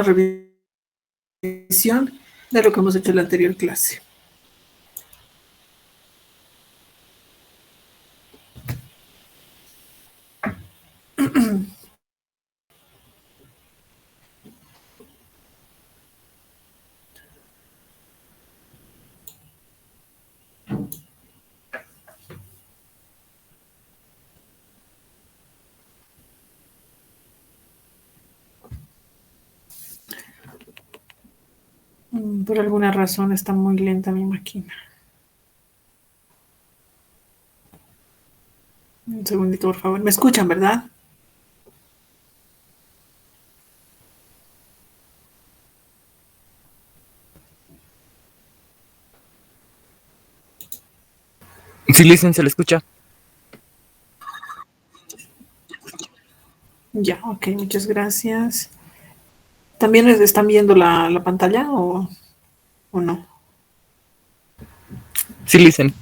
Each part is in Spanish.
revisión de lo que hemos hecho en la anterior clase. Por alguna razón está muy lenta mi máquina. Un segundito, por favor. ¿Me escuchan, verdad? Sí, Licen, se le escucha. Ya, ok, muchas gracias. ¿También están viendo la pantalla o no? Sí, Licen.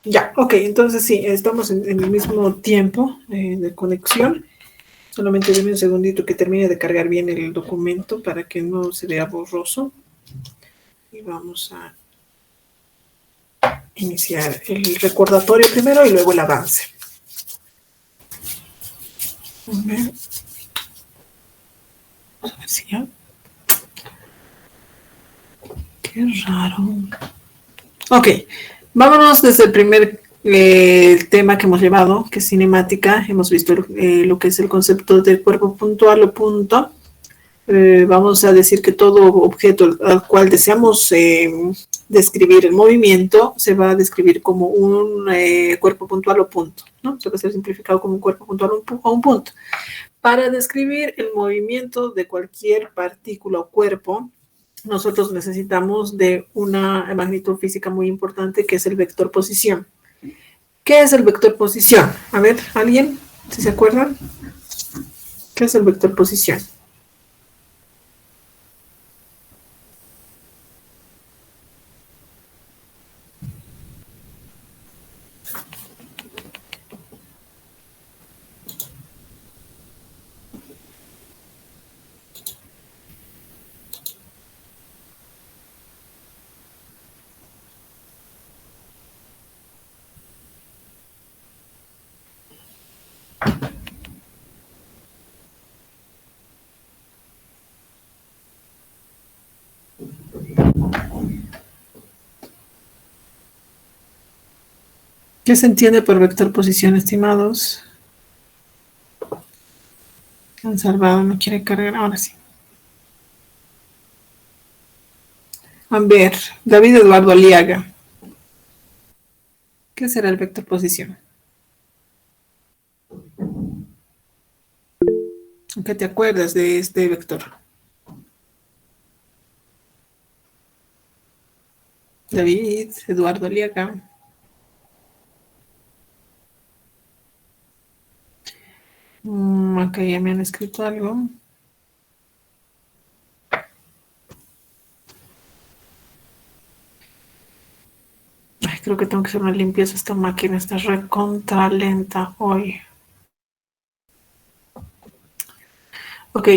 Ya, ok, entonces sí, estamos en el mismo tiempo de conexión. Solamente denme un segundito que termine de cargar bien el documento para que no se vea borroso. Y vamos a iniciar el recordatorio primero y luego el avance. A ver si ya. Qué raro. Ok, vámonos desde el primer tema que hemos llevado, que es cinemática. Hemos visto lo que es el concepto del cuerpo puntual o punto. Vamos a decir que todo objeto al cual deseamos describir el movimiento se va a describir como un cuerpo puntual o punto, ¿no? Se va a ser simplificado como un cuerpo puntual o un punto. Para describir el movimiento de cualquier partícula o cuerpo, nosotros necesitamos de una magnitud física muy importante que es el vector posición. ¿Qué es el vector posición? A ver, ¿alguien? ¿Si se acuerdan? ¿Qué es el vector posición? ¿Qué se entiende por vector posición, estimados? Han salvado, no quiere cargar, ahora sí. A ver, David Eduardo Aliaga. ¿Qué será el vector posición? ¿Qué te acuerdas de este vector? David Eduardo Aliaga. Acá ya me han escrito algo. Ay, creo que tengo que hacer una limpieza. Esta máquina está recontra lenta hoy. Ok.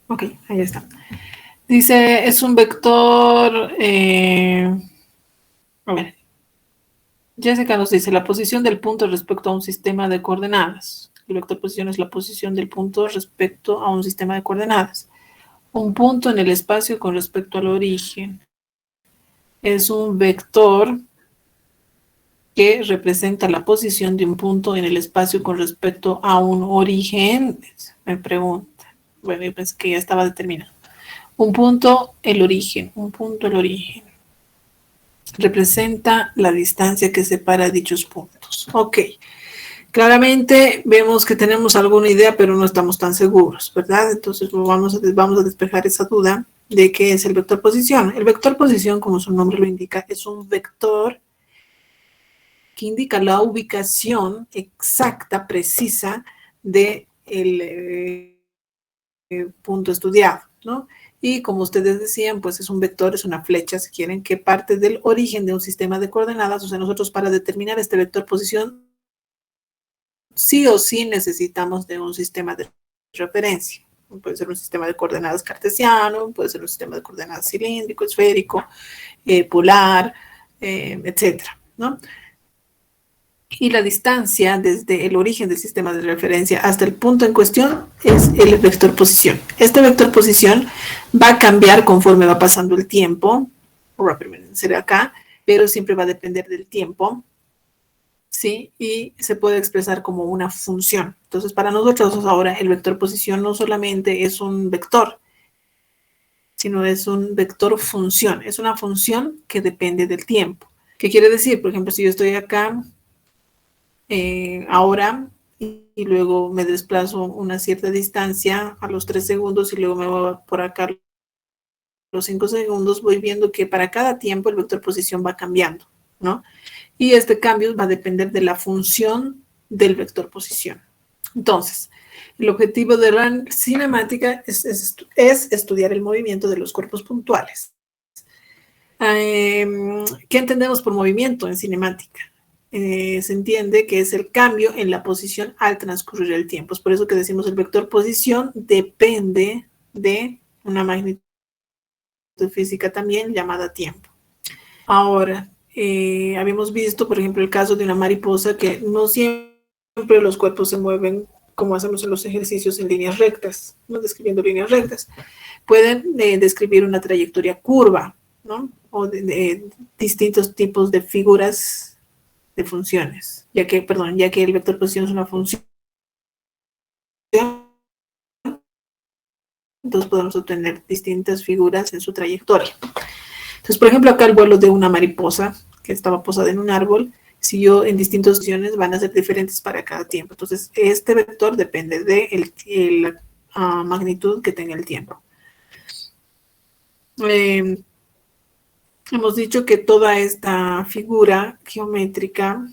Ok, ahí está. Dice, es un vector... a ver. Jessica nos dice, la posición del punto respecto a un sistema de coordenadas. El vector posición es la posición del punto respecto a un sistema de coordenadas. Un punto en el espacio con respecto al origen. Es un vector que representa la posición de un punto en el espacio con respecto a un origen. Me pregunta. Bueno, yo pensé que ya estaba determinado. Un punto, el origen. Un punto, el origen. Representa la distancia que separa dichos puntos. Ok. Claramente vemos que tenemos alguna idea, pero no estamos tan seguros, ¿verdad? Entonces vamos a despejar esa duda de qué es el vector posición. El vector posición, como su nombre lo indica, es un vector que indica la ubicación exacta, precisa del punto estudiado, ¿no? Y como ustedes decían, pues es un vector, es una flecha, si quieren, que parte del origen de un sistema de coordenadas. O sea, nosotros para determinar este vector posición, sí o sí necesitamos de un sistema de referencia. Puede ser un sistema de coordenadas cartesiano, puede ser un sistema de coordenadas cilíndrico, esférico, polar, etcétera, ¿no? Y la distancia desde el origen del sistema de referencia hasta el punto en cuestión es el vector posición. Este vector posición va a cambiar conforme va pasando el tiempo, o va a permanecer acá, pero siempre va a depender del tiempo, ¿sí? Y se puede expresar como una función. Entonces, para nosotros ahora el vector posición no solamente es un vector, sino es un vector función. Es una función que depende del tiempo. ¿Qué quiere decir? Por ejemplo, si yo estoy acá ahora y luego me desplazo una cierta distancia a los 3 segundos y luego me voy por acá a los 5 segundos, voy viendo que para cada tiempo el vector posición va cambiando, ¿no? Y este cambio va a depender de la función del vector posición. Entonces, el objetivo de la cinemática es estudiar el movimiento de los cuerpos puntuales. ¿Qué entendemos por movimiento en cinemática? Se entiende que es el cambio en la posición al transcurrir el tiempo. Es por eso que decimos el vector posición depende de una magnitud física también llamada tiempo. Ahora, habíamos visto, por ejemplo, el caso de una mariposa que no siempre los cuerpos se mueven como hacemos en los ejercicios en líneas rectas, ¿no? Describiendo líneas rectas. Pueden describir una trayectoria curva, ¿no? O de distintos tipos de figuras de funciones, ya que el vector posición es una función, entonces podemos obtener distintas figuras en su trayectoria. Entonces, por ejemplo, acá el vuelo de una mariposa que estaba posada en un árbol, si yo en distintas opciones van a ser diferentes para cada tiempo. Entonces, este vector depende de la magnitud que tenga el tiempo. Hemos dicho que toda esta figura geométrica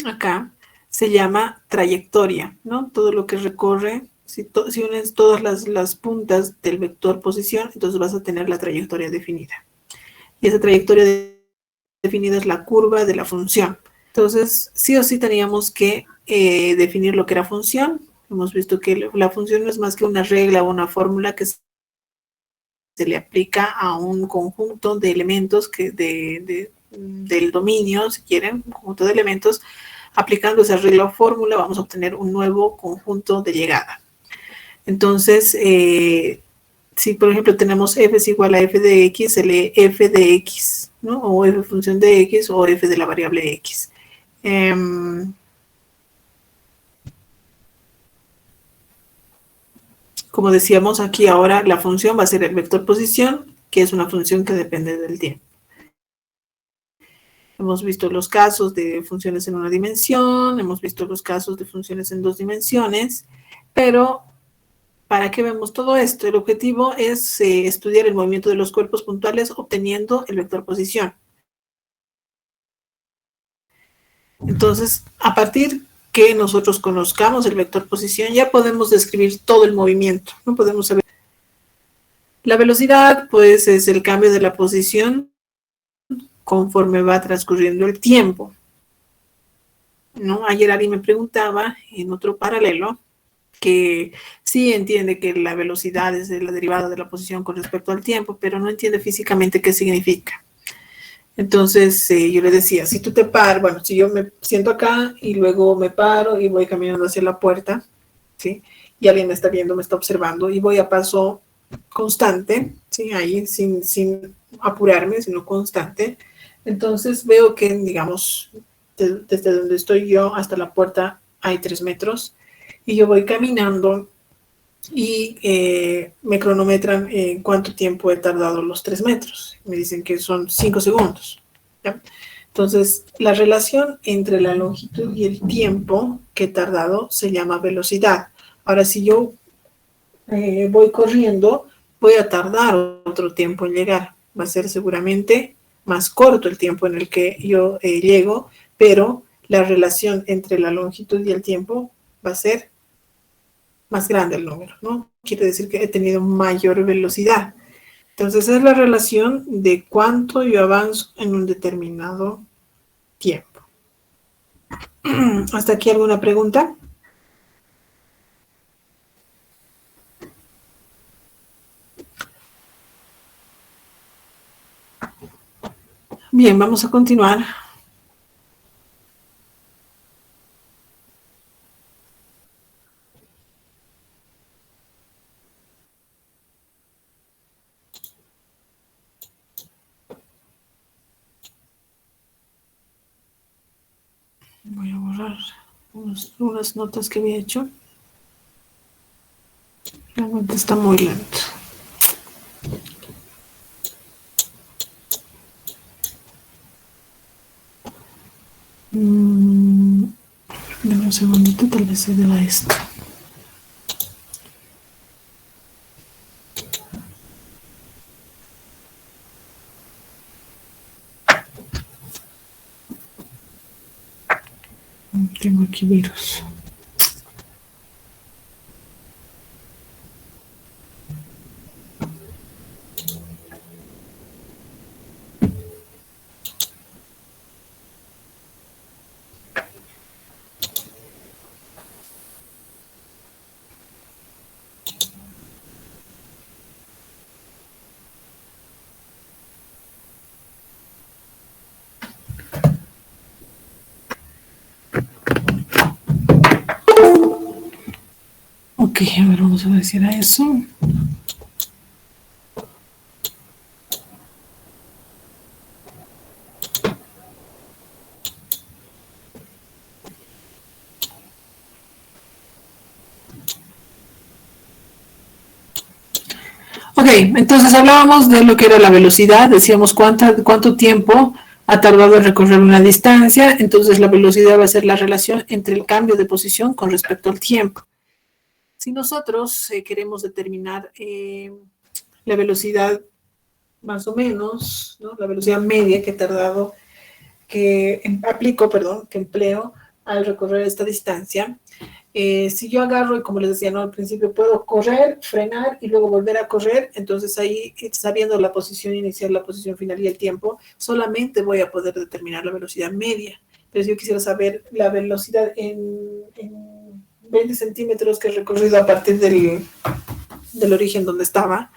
acá se llama trayectoria, ¿no? Todo lo que recorre, si unes todas las puntas del vector posición, entonces vas a tener la trayectoria definida. Y esa trayectoria definida es la curva de la función. Entonces, sí o sí teníamos que definir lo que era función. Hemos visto que la función no es más que una regla o una fórmula que se le aplica a un conjunto de elementos del dominio, si quieren, un conjunto de elementos. Aplicando esa regla o fórmula vamos a obtener un nuevo conjunto de llegada. Entonces, si por ejemplo tenemos f es igual a f de x, se lee f de x, ¿no? O f función de x o f de la variable x. Como decíamos aquí ahora, la función va a ser el vector posición, que es una función que depende del tiempo. Hemos visto los casos de funciones en una dimensión, hemos visto los casos de funciones en 2 dimensiones, pero ¿para qué vemos todo esto? El objetivo es estudiar el movimiento de los cuerpos puntuales obteniendo el vector posición. Entonces, a partir que nosotros conozcamos el vector posición, ya podemos describir todo el movimiento, ¿no? Podemos saber. La velocidad, pues, es el cambio de la posición conforme va transcurriendo el tiempo, ¿no? Ayer alguien me preguntaba en otro paralelo que sí entiende que la velocidad es la derivada de la posición con respecto al tiempo, pero no entiende físicamente qué significa. Entonces yo le decía, si tú te paras, bueno, si yo me siento acá y luego me paro y voy caminando hacia la puerta, ¿sí? Y alguien me está viendo, me está observando y voy a paso constante, ¿sí? Ahí sin apurarme, sino constante. Entonces veo que, digamos, desde donde estoy yo hasta la puerta hay 3 metros y yo voy caminando y me cronometran en cuánto tiempo he tardado los 3 metros. Me dicen que son 5 segundos. ¿Ya? Entonces, la relación entre la longitud y el tiempo que he tardado se llama velocidad. Ahora, si yo voy corriendo, voy a tardar otro tiempo en llegar. Va a ser seguramente más corto el tiempo en el que yo llego, pero la relación entre la longitud y el tiempo va a ser más grande el número, ¿no? Quiere decir que he tenido mayor velocidad. Entonces es la relación de cuánto yo avanzo en un determinado tiempo. ¿Hasta aquí alguna pregunta? Bien, vamos a continuar. Voy a borrar unas notas que había hecho. Realmente está muy lento. Dame un segundito, tal vez se deba esto. Tengo aquí virus. Ok, a ver, vamos a ver si era eso. Ok, entonces hablábamos de lo que era la velocidad, decíamos cuánto tiempo ha tardado en recorrer una distancia, entonces la velocidad va a ser la relación entre el cambio de posición con respecto al tiempo. Si nosotros queremos determinar la velocidad más o menos, ¿no? La velocidad media que he tardado, que empleo al recorrer esta distancia, si yo agarro y como les decía, ¿no? Al principio puedo correr, frenar y luego volver a correr, entonces ahí sabiendo la posición inicial, la posición final y el tiempo, solamente voy a poder determinar la velocidad media. Pero si yo quisiera saber la velocidad en 20 centímetros que he recorrido a partir del origen donde estaba,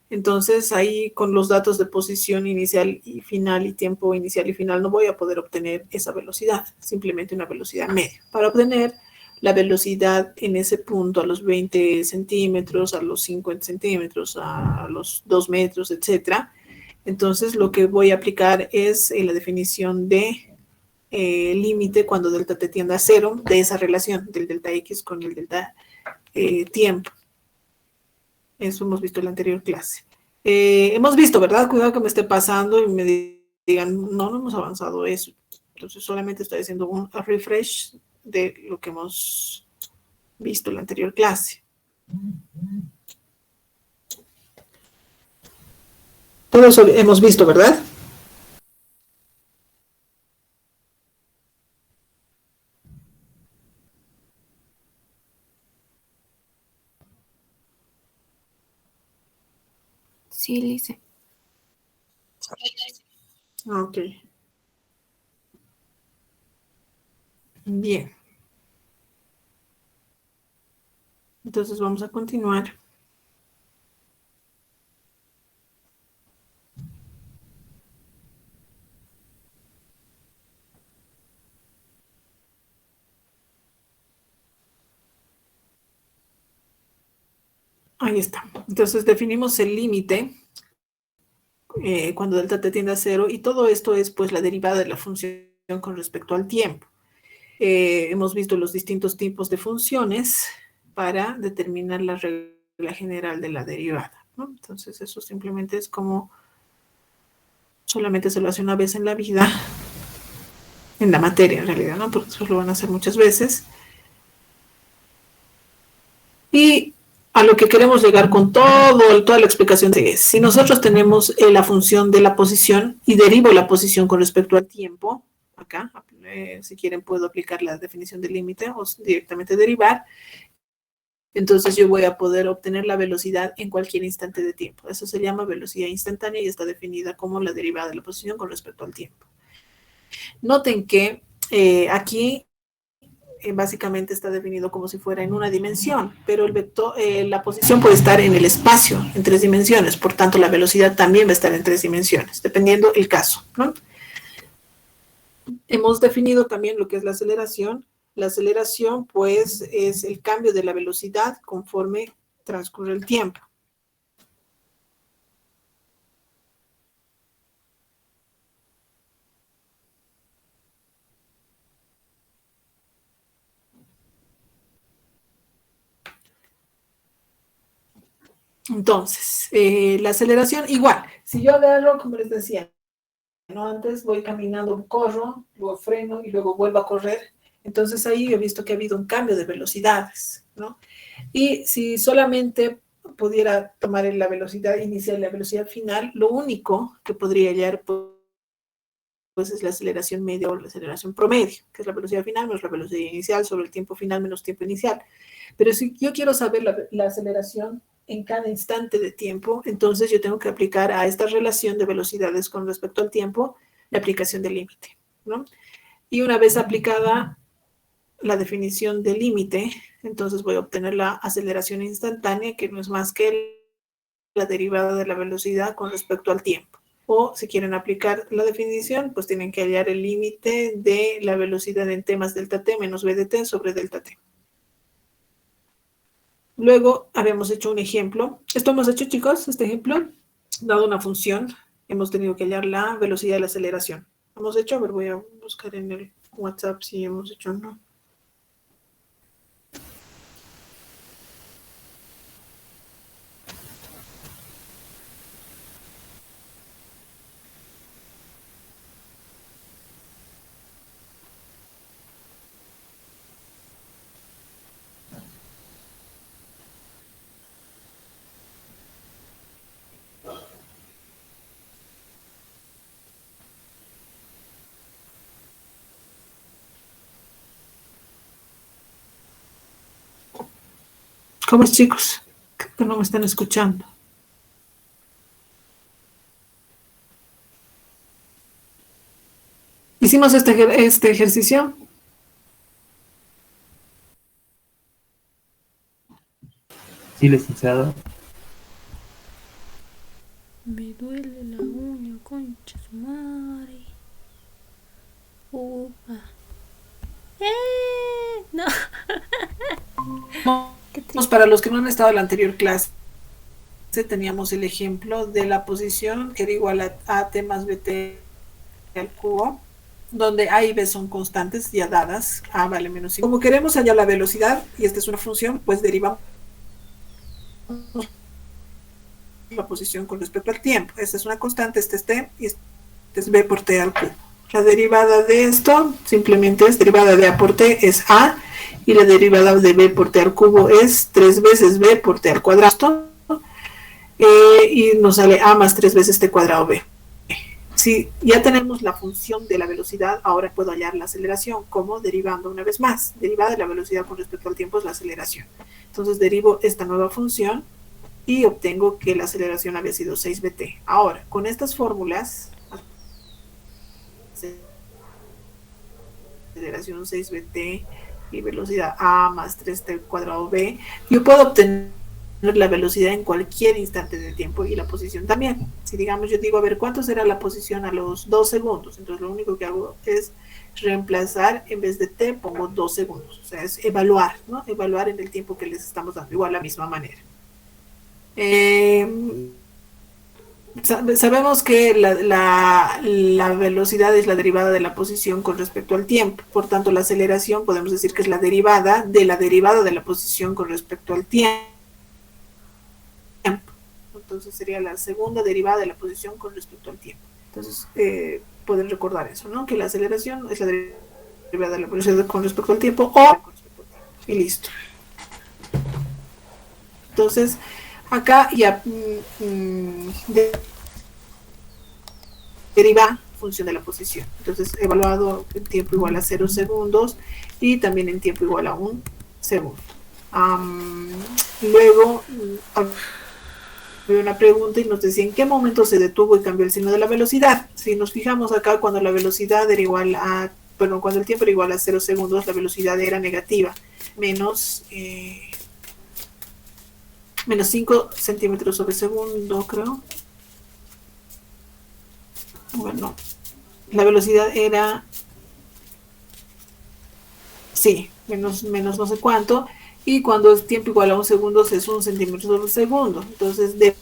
entonces ahí con los datos de posición inicial y final y tiempo inicial y final no voy a poder obtener esa velocidad, simplemente una velocidad media. Para obtener la velocidad en ese punto a los 20 centímetros, a los 50 centímetros, a los 2 metros, etcétera, entonces lo que voy a aplicar es la definición de límite cuando delta t tiende a cero de esa relación del delta x con el delta tiempo. Eso hemos visto en la anterior clase. Hemos visto, ¿verdad? Cuidado que me esté pasando y me digan, no hemos avanzado eso. Entonces solamente estoy haciendo un refresh de lo que hemos visto en la anterior clase. Todo eso hemos visto, ¿verdad? Sí, Lice. Ok. Bien. Entonces vamos a continuar. Ahí está. Entonces definimos el límite cuando delta t tiende a cero y todo esto es pues la derivada de la función con respecto al tiempo. Hemos visto los distintos tipos de funciones para determinar la regla general de la derivada, ¿no? Entonces eso simplemente es como solamente se lo hace una vez en la vida, en la materia en realidad, ¿no? Porque eso lo van a hacer muchas veces. Y a lo que queremos llegar con toda la explicación es, si nosotros tenemos la función de la posición y derivo la posición con respecto al tiempo, acá, si quieren puedo aplicar la definición del límite o directamente derivar, entonces yo voy a poder obtener la velocidad en cualquier instante de tiempo. Eso se llama velocidad instantánea y está definida como la derivada de la posición con respecto al tiempo. Noten que aquí básicamente está definido como si fuera en una dimensión, pero el vector, la posición puede estar en el espacio, en 3 dimensiones, por tanto la velocidad también va a estar en 3 dimensiones, dependiendo el caso, ¿no? Hemos definido también lo que es la aceleración. La aceleración, pues, es el cambio de la velocidad conforme transcurre el tiempo. Entonces, la aceleración, igual, si yo agarro, como les decía, ¿no? Antes voy caminando, corro, luego freno y luego vuelvo a correr. Entonces ahí he visto que ha habido un cambio de velocidades, ¿no? Y si solamente pudiera tomar la velocidad inicial y la velocidad final, lo único que podría hallar pues es la aceleración media o la aceleración promedio, que es la velocidad final menos la velocidad inicial sobre el tiempo final menos tiempo inicial. Pero si yo quiero saber la aceleración en cada instante de tiempo, entonces yo tengo que aplicar a esta relación de velocidades con respecto al tiempo la aplicación del límite, ¿no? Y una vez aplicada la definición del límite, entonces voy a obtener la aceleración instantánea, que no es más que la derivada de la velocidad con respecto al tiempo. O si quieren aplicar la definición, pues tienen que hallar el límite de la velocidad en t más delta t menos b de t sobre delta t. Luego habíamos hecho un ejemplo. Esto hemos hecho, chicos, este ejemplo, dado una función, hemos tenido que hallar la velocidad de la aceleración. Hemos hecho, a ver, voy a buscar en el WhatsApp si hemos hecho o no. ¿Cómo es, chicos? Creo que no me están escuchando. ¿Hicimos este ejercicio? Sí, licenciado. Me duele la uña, concha su madre. Upa. No. Para los que no han estado en la anterior clase, teníamos el ejemplo de la posición que era igual a t más bt al cubo, donde a y b son constantes ya dadas, a vale menos 5. Como queremos hallar la velocidad, y esta es una función, pues derivamos la posición con respecto al tiempo. Esta es una constante, este es t, y este es b por t al cubo. La derivada de esto simplemente es derivada de a por t es a, y la derivada de b por t al cubo es 3 veces b por t al cuadrado, y nos sale a más 3 veces t cuadrado b. Si ya tenemos la función de la velocidad, ahora puedo hallar la aceleración, como derivando una vez más. Derivada de la velocidad con respecto al tiempo es la aceleración. Entonces derivo esta nueva función y obtengo que la aceleración había sido 6bt. Ahora, con estas fórmulas, aceleración 6bt y velocidad a más 3t cuadrado b, yo puedo obtener la velocidad en cualquier instante de tiempo y la posición también. Si digamos yo digo, a ver, ¿cuánto será la posición a los 2 segundos? Entonces lo único que hago es reemplazar, en vez de t pongo 2 segundos. O sea, es evaluar, ¿no? Evaluar en el tiempo que les estamos dando, igual de la misma manera. Sabemos que la velocidad es la derivada de la posición con respecto al tiempo. Por tanto, la aceleración podemos decir que es la derivada de la posición con respecto al tiempo. Entonces sería la segunda derivada de la posición con respecto al tiempo. Entonces pueden recordar eso, ¿no? Que la aceleración es la derivada de la posición con respecto al tiempo o con respecto al tiempo. Y listo. Entonces acá ya deriva función de la posición. Entonces evaluado en tiempo igual a 0 segundos y también en tiempo igual a 1 segundo. Am, Luego había una pregunta y nos decía en qué momento se detuvo y cambió el signo de la velocidad. Si nos fijamos acá, cuando la velocidad era igual a, bueno, cuando el tiempo era igual a 0 segundos, la velocidad era negativa, menos, menos 5 centímetros sobre segundo, creo. Bueno, la velocidad era, sí, menos no sé cuánto, y cuando es tiempo igual a 1 segundo es 1 centímetro sobre segundo. Entonces, de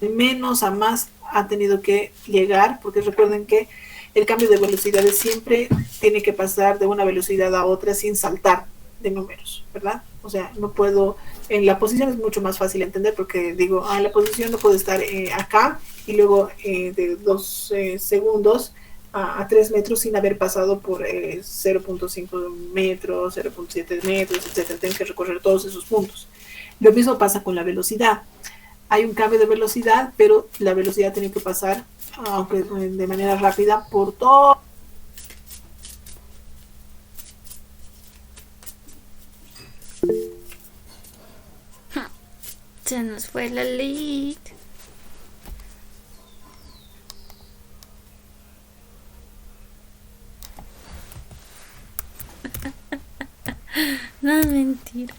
menos a más ha tenido que llegar, porque recuerden que el cambio de velocidades siempre tiene que pasar de una velocidad a otra sin saltar de números, ¿verdad? O sea, no puedo, en la posición es mucho más fácil entender porque digo, la posición no puede estar acá y luego de 2 segundos a 3 metros sin haber pasado por 0.5 metros, 0.7 metros, etcétera. Tengo que recorrer todos esos puntos. Lo mismo pasa con la velocidad. Hay un cambio de velocidad, pero la velocidad tiene que pasar, aunque de manera rápida, por todo. Se nos fue la lead. No, mentira.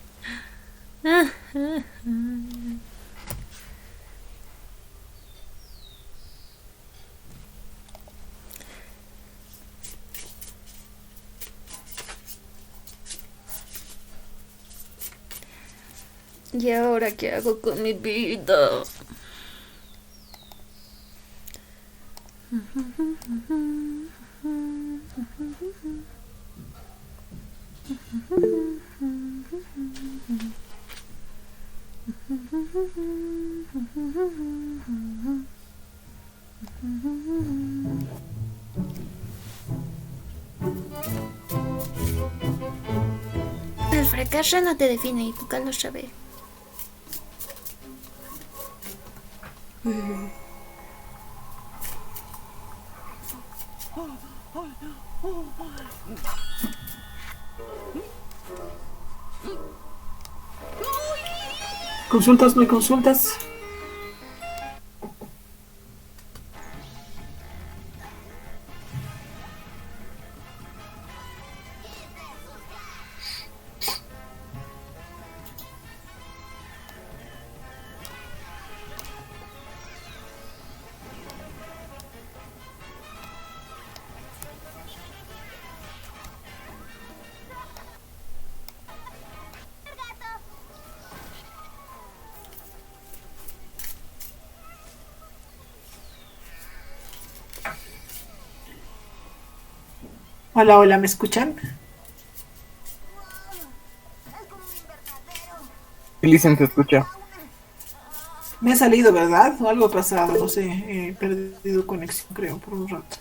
¿Y ahora qué hago con mi vida? El fracaso no te define y tú lo sabes. Consultas, no hay consultas. Hola, hola, ¿me escuchan? Sí, Licen, se escucha. Me he salido, ¿verdad? O algo ha pasado, no sé, he perdido conexión, creo, por un rato.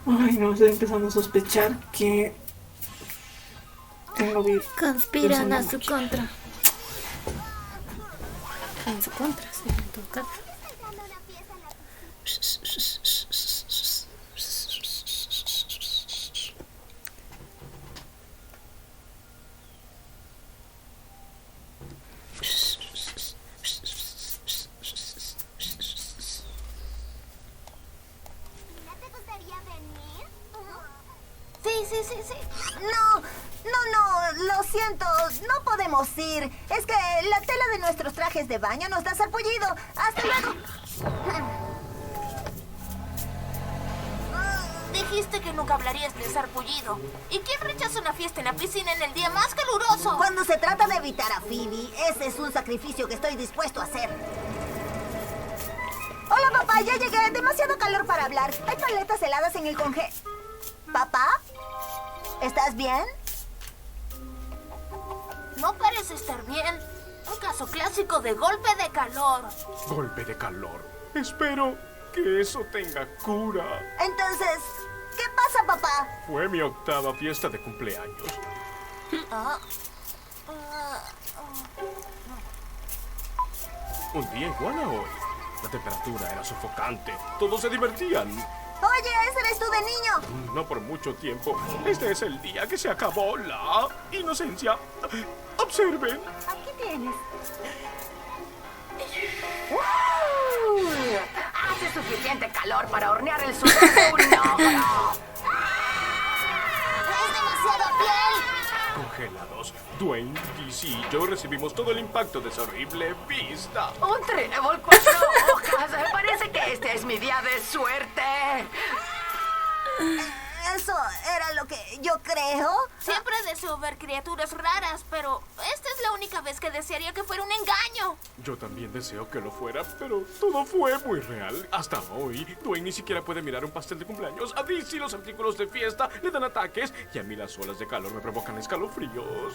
Ay, no, estoy empezando a sospechar que tengo virus. Conspiran a su contra. En su contra, sí, en todo caso. Sí. No, lo siento, no podemos ir. Es que la tela de nuestros trajes de baño nos da sarpullido. ¡Hasta luego! Dijiste que nunca hablarías de sarpullido. ¿Y quién rechaza una fiesta en la piscina en el día más caluroso? Cuando se trata de evitar a Phoebe, ese es un sacrificio que estoy dispuesto a hacer. Hola, papá, ya llegué. Demasiado calor para hablar. Hay paletas heladas en el conge... ¿Papá? ¿Estás bien? No parece estar bien. Un caso clásico de golpe de calor. Golpe de calor. Espero que eso tenga cura. Entonces, ¿qué pasa, papá? Fue mi 8ª fiesta de cumpleaños. Un día igual a hoy. La temperatura era sofocante. Todos se divertían. Oye, ese eres tú de niño. No por mucho tiempo. Este es el día que se acabó la inocencia. Observen. Aquí tienes. Hace suficiente calor para hornear el sudor de un ogro. ¡Es demasiada piel! Congelados. Dwayne, DC y yo recibimos todo el impacto de esa horrible vista. Un trébol 4 hojas. Parece que este es mi día de suerte. Eso era lo que yo creo. Siempre deseo ver criaturas raras, pero esta es la única vez que desearía que fuera un engaño. Yo también deseo que lo fuera, pero todo fue muy real. Hasta hoy, Dwayne ni siquiera puede mirar un pastel de cumpleaños. A DC los artículos de fiesta le dan ataques y a mí las olas de calor me provocan escalofríos.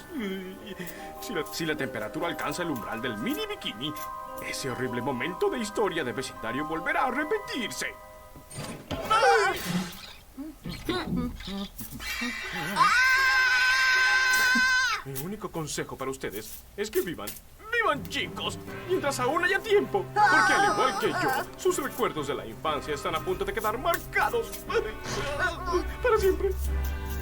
Si la temperatura alcanza el umbral del mini bikini, ese horrible momento de historia de vecindario volverá a repetirse. Mi único consejo para ustedes es que vivan chicos, mientras aún haya tiempo. Porque al igual que yo, sus recuerdos de la infancia están a punto de quedar marcados para siempre.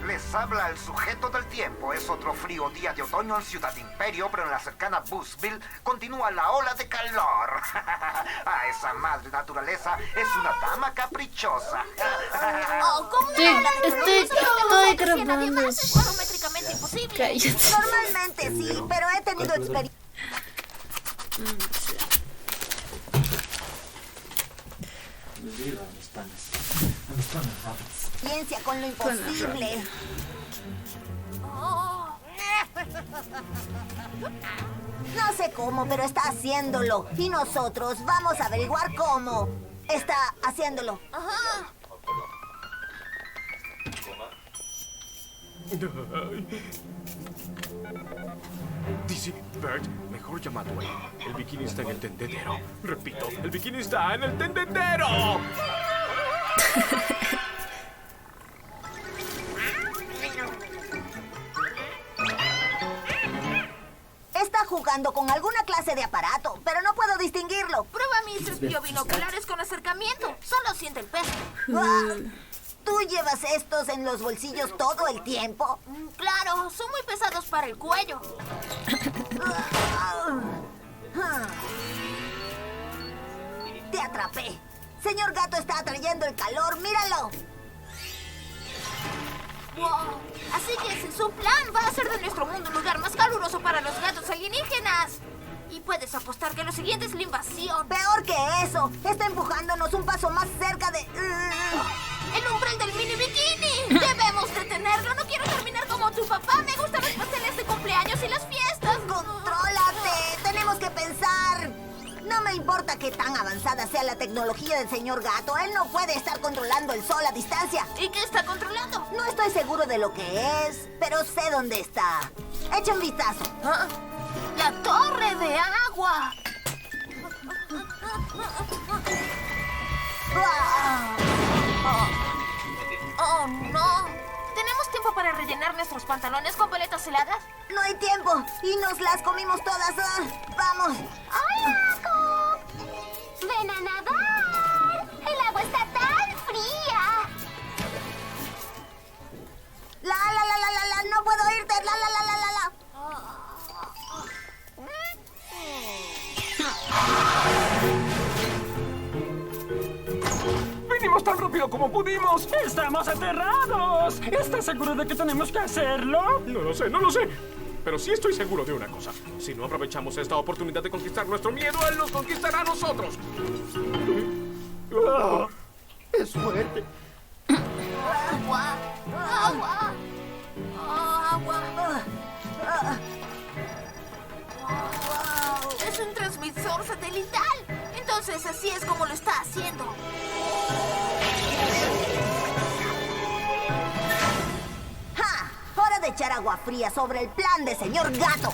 Les habla el sujeto del tiempo. Es otro frío día de otoño en Ciudad Imperio, pero en la cercana Bushville continúa la ola de calor. A esa madre naturaleza es una dama caprichosa. ¿Cómo Sí, estoy grabando. Es barométricamente imposible. Cállate. Normalmente sí, pero he tenido experiencia. Experiencia con lo imposible. No sé cómo, pero está haciéndolo. Y nosotros vamos a averiguar cómo está haciéndolo. DC, Bert, mejor llama a Dwayne. El bikini está en el tendedero. Repito, el bikini está en el tendedero. Está jugando con alguna clase de aparato, pero no puedo distinguirlo. Prueba mis biobinoculares con acercamiento. Solo siente el peso. ¿Tú llevas estos en los bolsillos todo el tiempo? Claro, son muy pesados para el cuello. Te atrapé. Señor Gato está atrayendo el calor, míralo. Wow. Así que ese es su plan. Va a hacer de nuestro mundo un lugar más caluroso para los gatos alienígenas. Y puedes apostar que lo siguiente es la invasión. Peor que eso, está empujándonos un paso más cerca de... ¡El umbral del mini bikini! ¡Debemos detenerlo! ¡No quiero terminar como tu papá! ¡Me gustan los pasteles de cumpleaños y las fiestas! ¡Contrólate! ¡Tenemos que pensar! No me importa qué tan avanzada sea la tecnología del señor Gato. Él no puede estar controlando el sol a distancia. ¿Y qué está controlando? No estoy seguro de lo que es, pero sé dónde está. Echa un vistazo. ¡La torre de agua! ¡Oh, no! ¿Tenemos tiempo para rellenar nuestros pantalones con paletas heladas? No hay tiempo y nos las comimos todas. ¡Vamos! ¡Hola, Coop! ¡Ven a nadar! ¡El agua está tan fría! No puedo irte. ¡Vinimos tan rápido como pudimos! ¡Estamos aterrados! ¿Estás seguro de que tenemos que hacerlo? No lo sé. Pero sí estoy seguro de una cosa. Si no aprovechamos esta oportunidad de conquistar nuestro miedo, él nos conquistará a nosotros. Es fuerte. ¡Agua! ¡Agua! ¡Agua! Es un transmisor satelital. Entonces así es como lo está haciendo. ¡Ja! Hora de echar agua fría sobre el plan de señor Gato.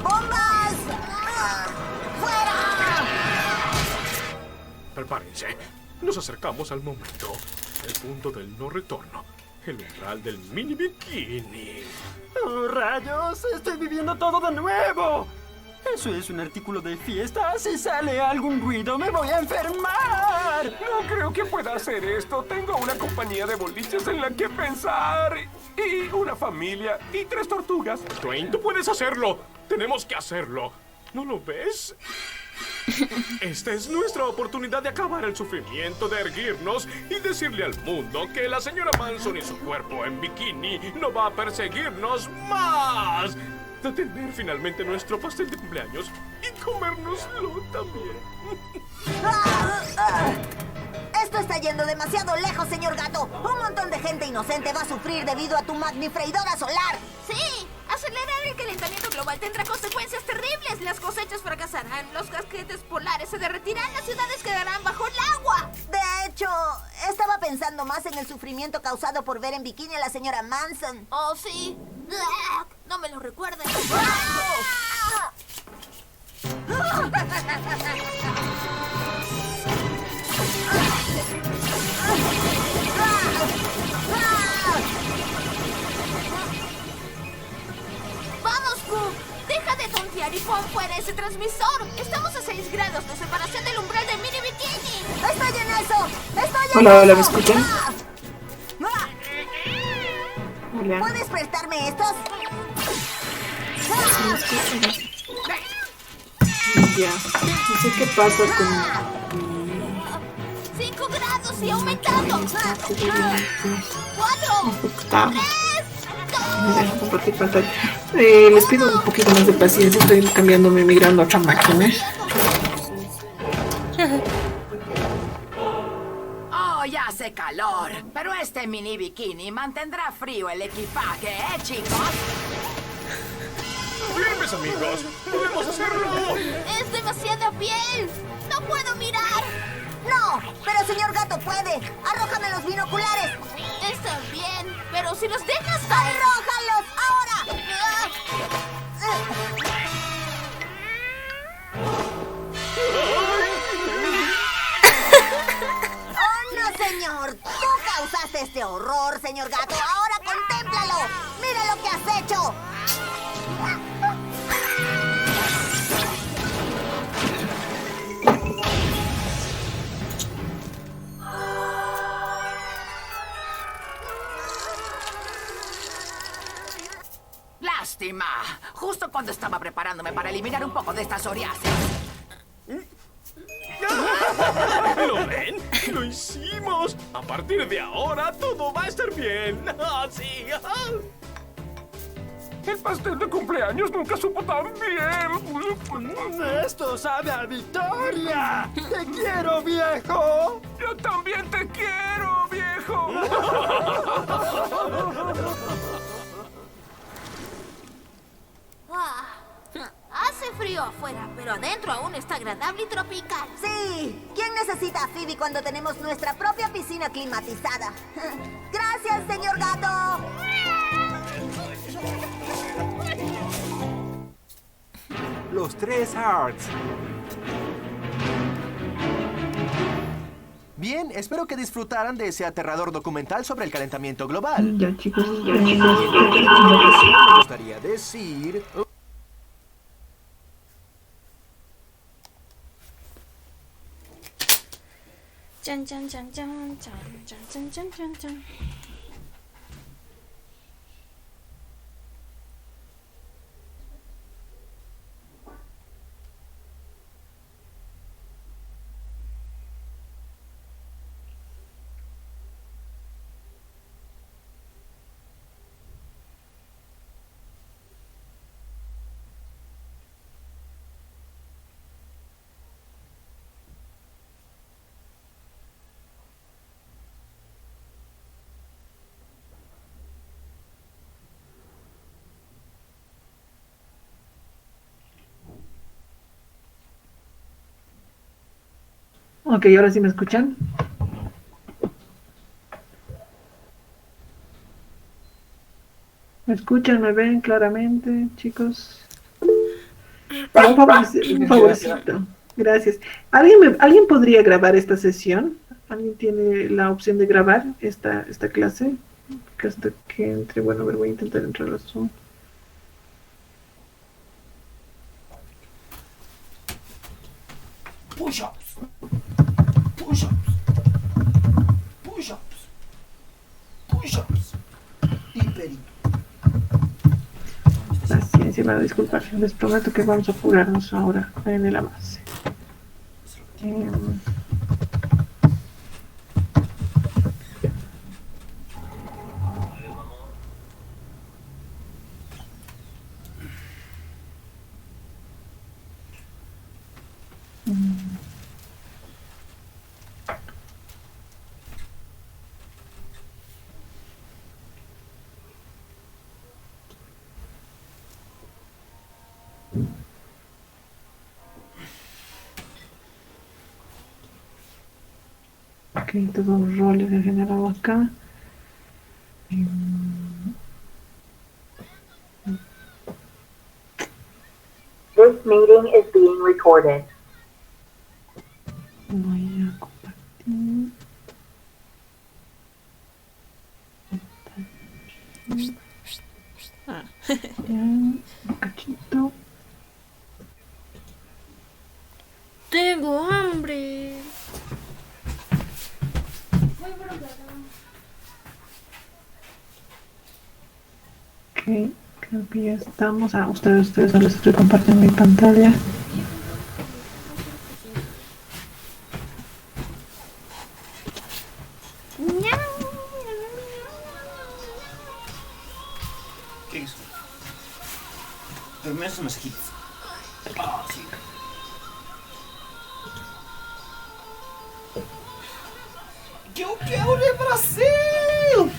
¡Bombas! ¡Fuera! Prepárense. Nos acercamos al momento, el punto del no retorno, el umbral del mini bikini. ¡Oh, rayos! ¡Estoy viviendo todo de nuevo! Eso es un artículo de fiesta. Si sale algún ruido, me voy a enfermar. No creo que pueda hacer esto. Tengo una compañía de boliches en la que pensar. Y una familia. Y 3 tortugas. Dwayne, tú puedes hacerlo. Tenemos que hacerlo. ¿No lo ves? Esta es nuestra oportunidad de acabar el sufrimiento, de erguirnos y decirle al mundo que la señora Manson y su cuerpo en bikini no va a perseguirnos más. De tener finalmente nuestro pastel de cumpleaños y comérnoslo también. Esto está yendo demasiado lejos, señor gato. Un montón de gente inocente va a sufrir debido a tu magnifreidora solar. Sí, acelerar el calentamiento global tendrá consecuencias terribles. Las cosechas fracasarán, los casquetes polares se derretirán, las ciudades quedarán bajo el agua. De hecho, estaba pensando más en el sufrimiento causado por ver en bikini a la señora Manson. Oh, sí. No me lo recuerden. ¡Vamos, Q! ¡Deja de tontear y pon fuera ese transmisor! Estamos a 6 grados de separación del umbral del mini bikini. ¡Estoy en eso! Hola, hola, ¿me escuchan? Hola. ¿Puedes prestarme estos? Ya, no sé qué pasa con... 5 grados y aumentando. 4, 3, 2. Les pido un poquito más de paciencia, estoy cambiándome, migrando a otra máquina. Oh, ya hace calor. Pero este mini bikini mantendrá frío el equipaje, chicos? ¡Firmes, amigos! ¡Podemos hacerlo! ¡Es demasiada piel! ¡No puedo mirar! ¡No! ¡Pero señor gato puede! ¡Arrójame los binoculares! Está bien, pero si los dejas caer... ¡Arrójalos! ¡Ahora! ¡Oh, no, señor! ¡Tú causaste este horror, señor gato! ¡Ahora contémplalo! ¡Mira lo que has hecho! Lástima. Justo cuando estaba preparándome para eliminar un poco de esta psoriasis. ¿Lo ven? ¡Lo hicimos! A partir de ahora todo va a estar bien. ¡Ah, sí! El pastel de cumpleaños nunca supo tan bien. ¡Esto sabe a victoria! ¡Te quiero, viejo! ¡Yo también te quiero, viejo! Hace frío afuera, pero adentro aún está agradable y tropical. Sí, ¿quién necesita a Phoebe cuando tenemos nuestra propia piscina climatizada? Gracias, señor gato. Los 3 Hearts. Bien, espero que disfrutaran de ese aterrador documental sobre el calentamiento global. Ya, chicos, Me gustaría decir... Chan, chan, chan, chan, chan, chan, chan, chan, chan. Ok, ahora sí me escuchan. ¿Me escuchan? ¿Me ven claramente, chicos? Un favorcito. Gracias. ¿Alguien podría grabar esta sesión? ¿Alguien tiene la opción de grabar esta clase? Que hasta que entre, bueno, a ver, voy a intentar entrar a Zoom. Push-ups. Push-ups. Push-ups. Push-ups. Hiperi. Paciencia, van a disculpar. Les prometo que vamos a apurarnos ahora en el avance. Ok, todos los roles he generado acá. This meeting is being recorded. Voy a compartir. Ah. Ya, un cachito. Tengo hambre. Ok, creo que ya estamos. Ustedes no les estoy compartiendo mi pantalla. ¿Qué hizo? Primero son los hits. Ah, sí. Eu quero ver Brasil!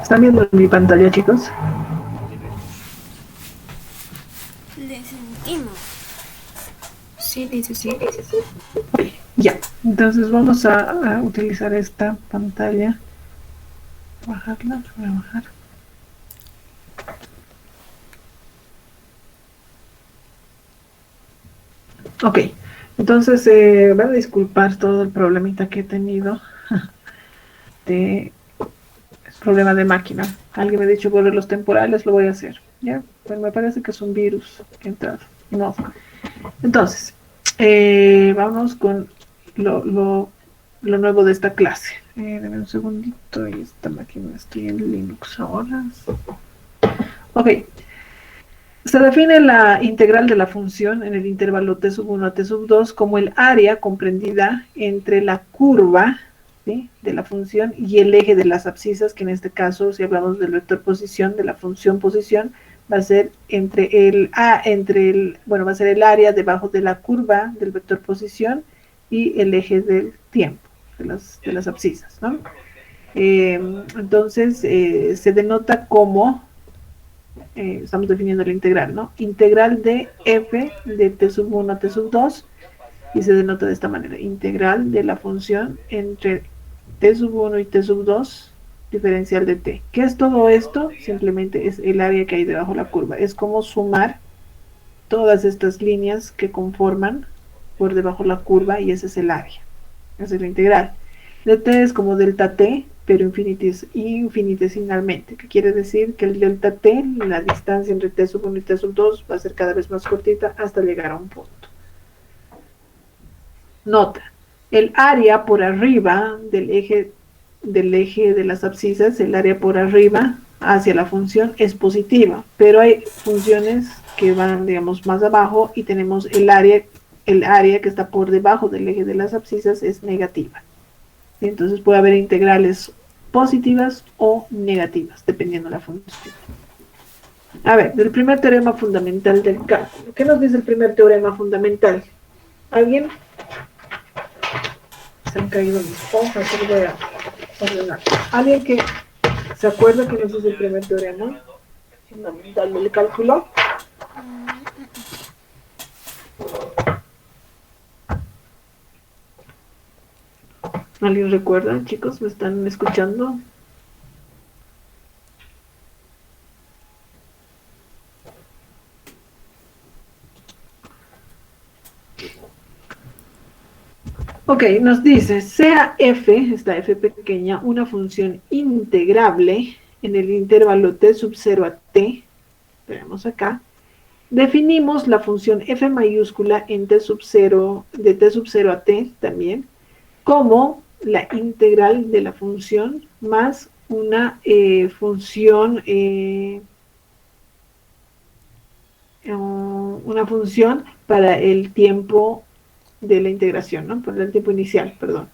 ¿Están viendo mi pantalla, chicos? Le sentimos. Sí, dice sí. Ok, ya. Entonces vamos a utilizar esta pantalla. Bajarla, voy a bajar. Ok, entonces van a disculpar todo el problemita que he tenido de problema de máquina. Alguien me ha dicho borrar los temporales, lo voy a hacer. Ya, pues me parece que es un virus que ha entrado. No. Entonces, vamos con lo nuevo de esta clase. Deme un segundito y esta máquina estoy en Linux ahora. Ok. Se define la integral de la función en el intervalo t sub 1 a t sub 2 como el área comprendida entre la curva, ¿sí?, de la función y el eje de las abscisas, que en este caso, si hablamos del vector posición, de la función posición, va a ser va a ser el área debajo de la curva del vector posición y el eje del tiempo, de las abscisas, ¿no? Entonces, se denota como... estamos definiendo la integral, ¿no? Integral de f de t sub 1 a t sub 2 y se denota de esta manera, integral de la función entre t sub 1 y t sub 2 diferencial de t. ¿Qué es todo esto? Simplemente es el área que hay debajo de la curva. Es como sumar todas estas líneas que conforman por debajo de la curva y ese es el área. Esa es la integral. De t es como delta t, pero infinitesimalmente, que quiere decir que el delta t, la distancia entre t sub 1 y t sub 2, va a ser cada vez más cortita hasta llegar a un punto. Nota, el área por arriba del eje de las abscisas, el área por arriba hacia la función es positiva, pero hay funciones que van, digamos, más abajo y tenemos el área que está por debajo del eje de las abscisas es negativa. Entonces puede haber integrales positivas o negativas, dependiendo de la función. A ver, del primer teorema fundamental del cálculo. ¿Qué nos dice el primer teorema fundamental? ¿Alguien? Se han caído mis hojas, se los voy a ordenar. ¿Alguien que se acuerda que nos dice el primer teorema fundamental del cálculo? ¿Alguien recuerda, chicos? ¿Me están escuchando? Ok, nos dice, sea f, esta f pequeña, una función integrable en el intervalo t sub 0 a t, veremos acá, definimos la función f mayúscula en t sub 0, de t sub 0 a t también, como la integral de la función más una función para el tiempo de la integración, ¿no? Para el tiempo inicial, perdón.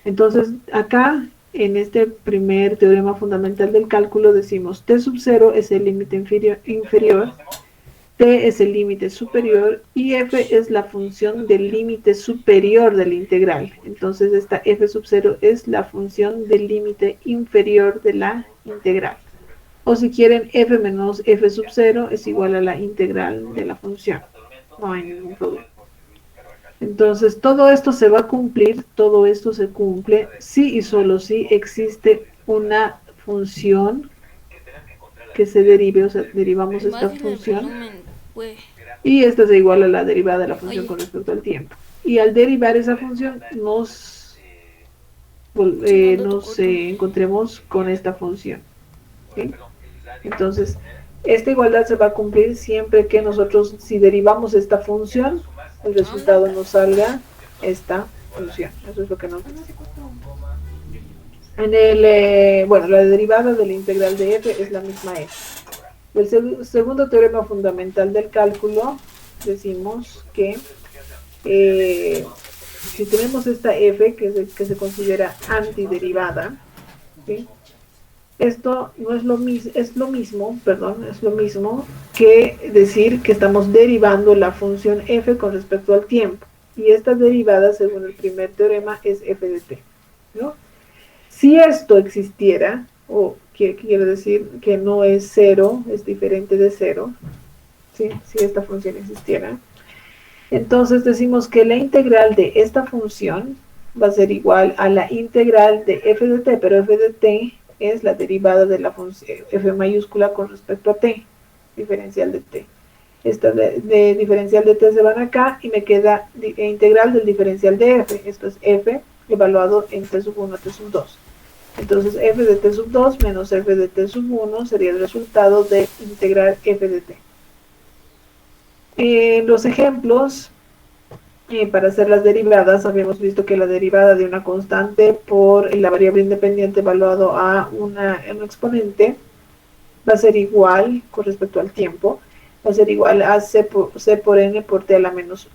Entonces, acá, en este primer teorema fundamental del cálculo, decimos t sub 0 es el límite inferior, t es el límite superior y f es la función del límite superior de la integral. Entonces, esta f sub 0 es la función del límite inferior de la integral. O si quieren, f menos f sub 0 es igual a la integral de la función. No hay ningún problema. Entonces, todo esto se va a cumplir, todo esto se cumple si y solo si existe una función que se derive, o sea, derivamos esta función y esta es igual a la derivada de la función con respecto al tiempo. Y al derivar esa función nos encontremos con esta función. ¿Sí? Entonces, esta igualdad se va a cumplir siempre que nosotros, si derivamos esta función, el resultado nos salga esta función. Eso es lo que nos dice. La derivada de la integral de f es la misma f. El segundo teorema fundamental del cálculo, decimos que si tenemos esta f que se considera antiderivada, ¿sí? Esto no es lo mismo, es lo mismo que decir que estamos derivando la función f con respecto al tiempo. Y esta derivada, según el primer teorema, es f de t, ¿no? Si esto existiera, o quiere decir que no es cero, es diferente de cero, ¿sí? Si esta función existiera, entonces decimos que la integral de esta función va a ser igual a la integral de f de t, pero f de t es la derivada de la función f mayúscula con respecto a t, diferencial de t. Esta de diferencial de t se van acá y me queda integral del diferencial de f. Esto es f evaluado en t sub 1 a t sub 2. Entonces f de t sub 2 menos f de t sub 1 sería el resultado de integrar f de t. Los ejemplos para hacer las derivadas, habíamos visto que la derivada de una constante por la variable independiente evaluado a un exponente va a ser igual, con respecto al tiempo, va a ser igual a c por n por t a la menos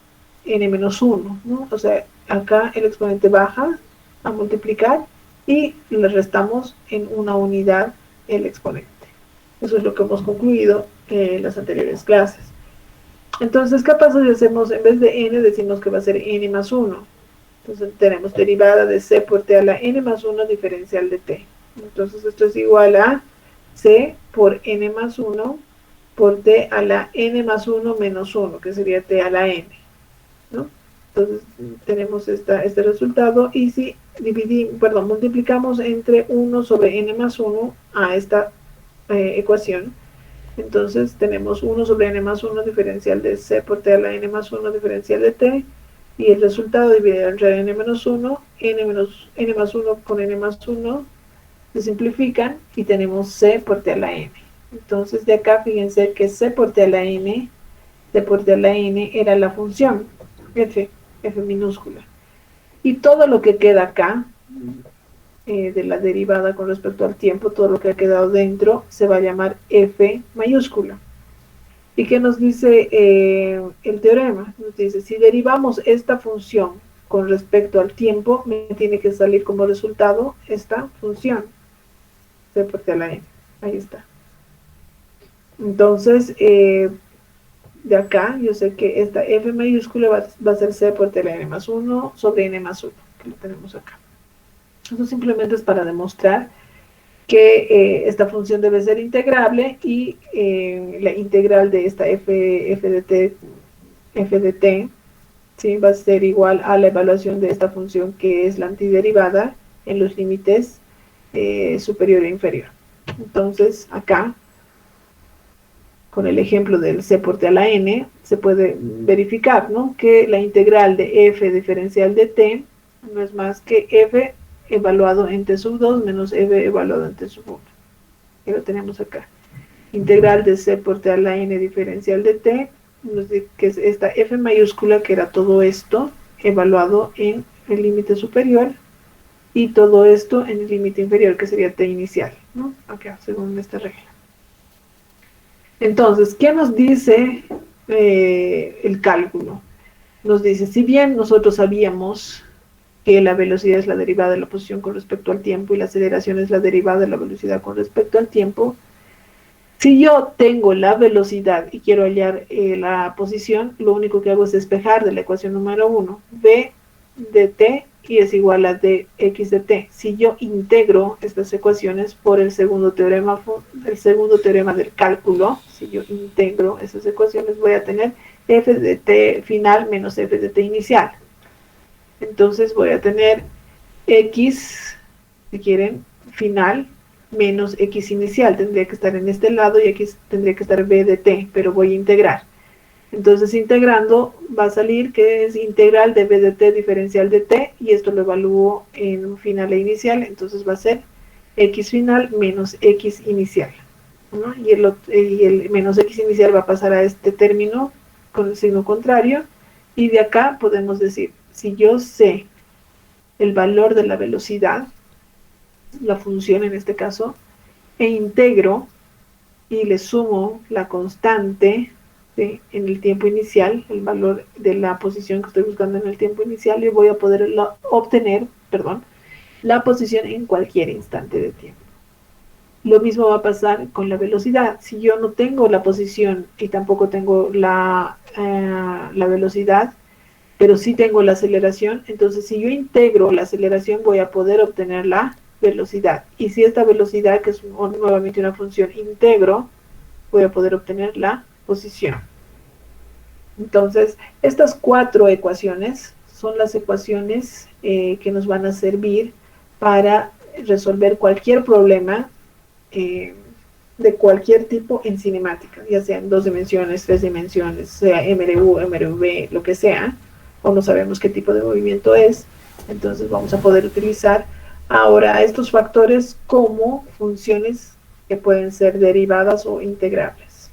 n menos 1, ¿no? O sea, acá el exponente baja a multiplicar y le restamos en una unidad el exponente. Eso es lo que hemos concluido en las anteriores clases. Entonces, ¿qué pasa si hacemos, en vez de n, decimos que va a ser n más 1? Entonces, tenemos derivada de c por t a la n más 1 diferencial de t. Entonces, esto es igual a c por n más 1 por t a la n más 1 menos 1, que sería t a la n, ¿no? Entonces, tenemos este resultado, y si multiplicamos entre 1 sobre n más 1 a esta ecuación, entonces tenemos 1 sobre n más 1 diferencial de c por t a la n más 1 diferencial de t, y el resultado dividido entre n menos 1, n más 1 con n más 1 se simplifican y tenemos c por t a la n. Entonces de acá fíjense que c por t a la n era la función f minúscula. Y todo lo que queda acá, de la derivada con respecto al tiempo, todo lo que ha quedado dentro, se va a llamar f mayúscula. ¿Y qué nos dice el teorema? Nos dice, si derivamos esta función con respecto al tiempo, me tiene que salir como resultado esta función, c por t a la n. Ahí está. Entonces, de acá, yo sé que esta f mayúscula va a ser c por t a la n más 1 sobre n más 1, que lo tenemos acá. Eso simplemente es para demostrar que esta función debe ser integrable, y la integral de esta f de t, ¿sí? Va a ser igual a la evaluación de esta función que es la antiderivada en los límites superior e inferior. Entonces acá, con el ejemplo del c por t a la n, se puede verificar, ¿no?, que la integral de f diferencial de t no es más que f evaluado en t sub 2 menos f evaluado en t sub 1. Y lo tenemos acá. Integral de c por t a la n diferencial de t, que es esta f mayúscula, que era todo esto, evaluado en el límite superior, y todo esto en el límite inferior, que sería t inicial, ¿no? Acá, según esta regla. Entonces, ¿qué nos dice el cálculo? Nos dice, si bien nosotros sabíamos que la velocidad es la derivada de la posición con respecto al tiempo y la aceleración es la derivada de la velocidad con respecto al tiempo, si yo tengo la velocidad y quiero hallar la posición, lo único que hago es despejar de la ecuación número 1, v de t y es igual a dx de t. Si yo integro estas ecuaciones por el segundo teorema del cálculo, si yo integro esas ecuaciones, voy a tener f de t final menos f de t inicial. Entonces voy a tener x, si quieren, final menos x inicial. Tendría que estar en este lado y aquí tendría que estar b de t, pero voy a integrar. Entonces, integrando, va a salir que es integral de b de t diferencial de t, y esto lo evalúo en final e inicial, entonces va a ser x final menos x inicial, ¿no? Y el menos x inicial va a pasar a este término con el signo contrario, y de acá podemos decir, si yo sé el valor de la velocidad, la función en este caso, e integro y le sumo la constante, ¿sí?, en el tiempo inicial, el valor de la posición que estoy buscando en el tiempo inicial, y voy a poder obtener, la posición en cualquier instante de tiempo. Lo mismo va a pasar con la velocidad. Si yo no tengo la posición y tampoco tengo la velocidad, pero sí tengo la aceleración, entonces si yo integro la aceleración voy a poder obtener la velocidad. Y si esta velocidad, que es nuevamente una función, integro, voy a poder obtener la posición. Entonces, estas 4 ecuaciones son las ecuaciones que nos van a servir para resolver cualquier problema de cualquier tipo en cinemática, ya sea en 2 dimensiones, 3 dimensiones, sea MRU, MRV, lo que sea, o no sabemos qué tipo de movimiento es. Entonces vamos a poder utilizar ahora estos factores como funciones que pueden ser derivadas o integrables.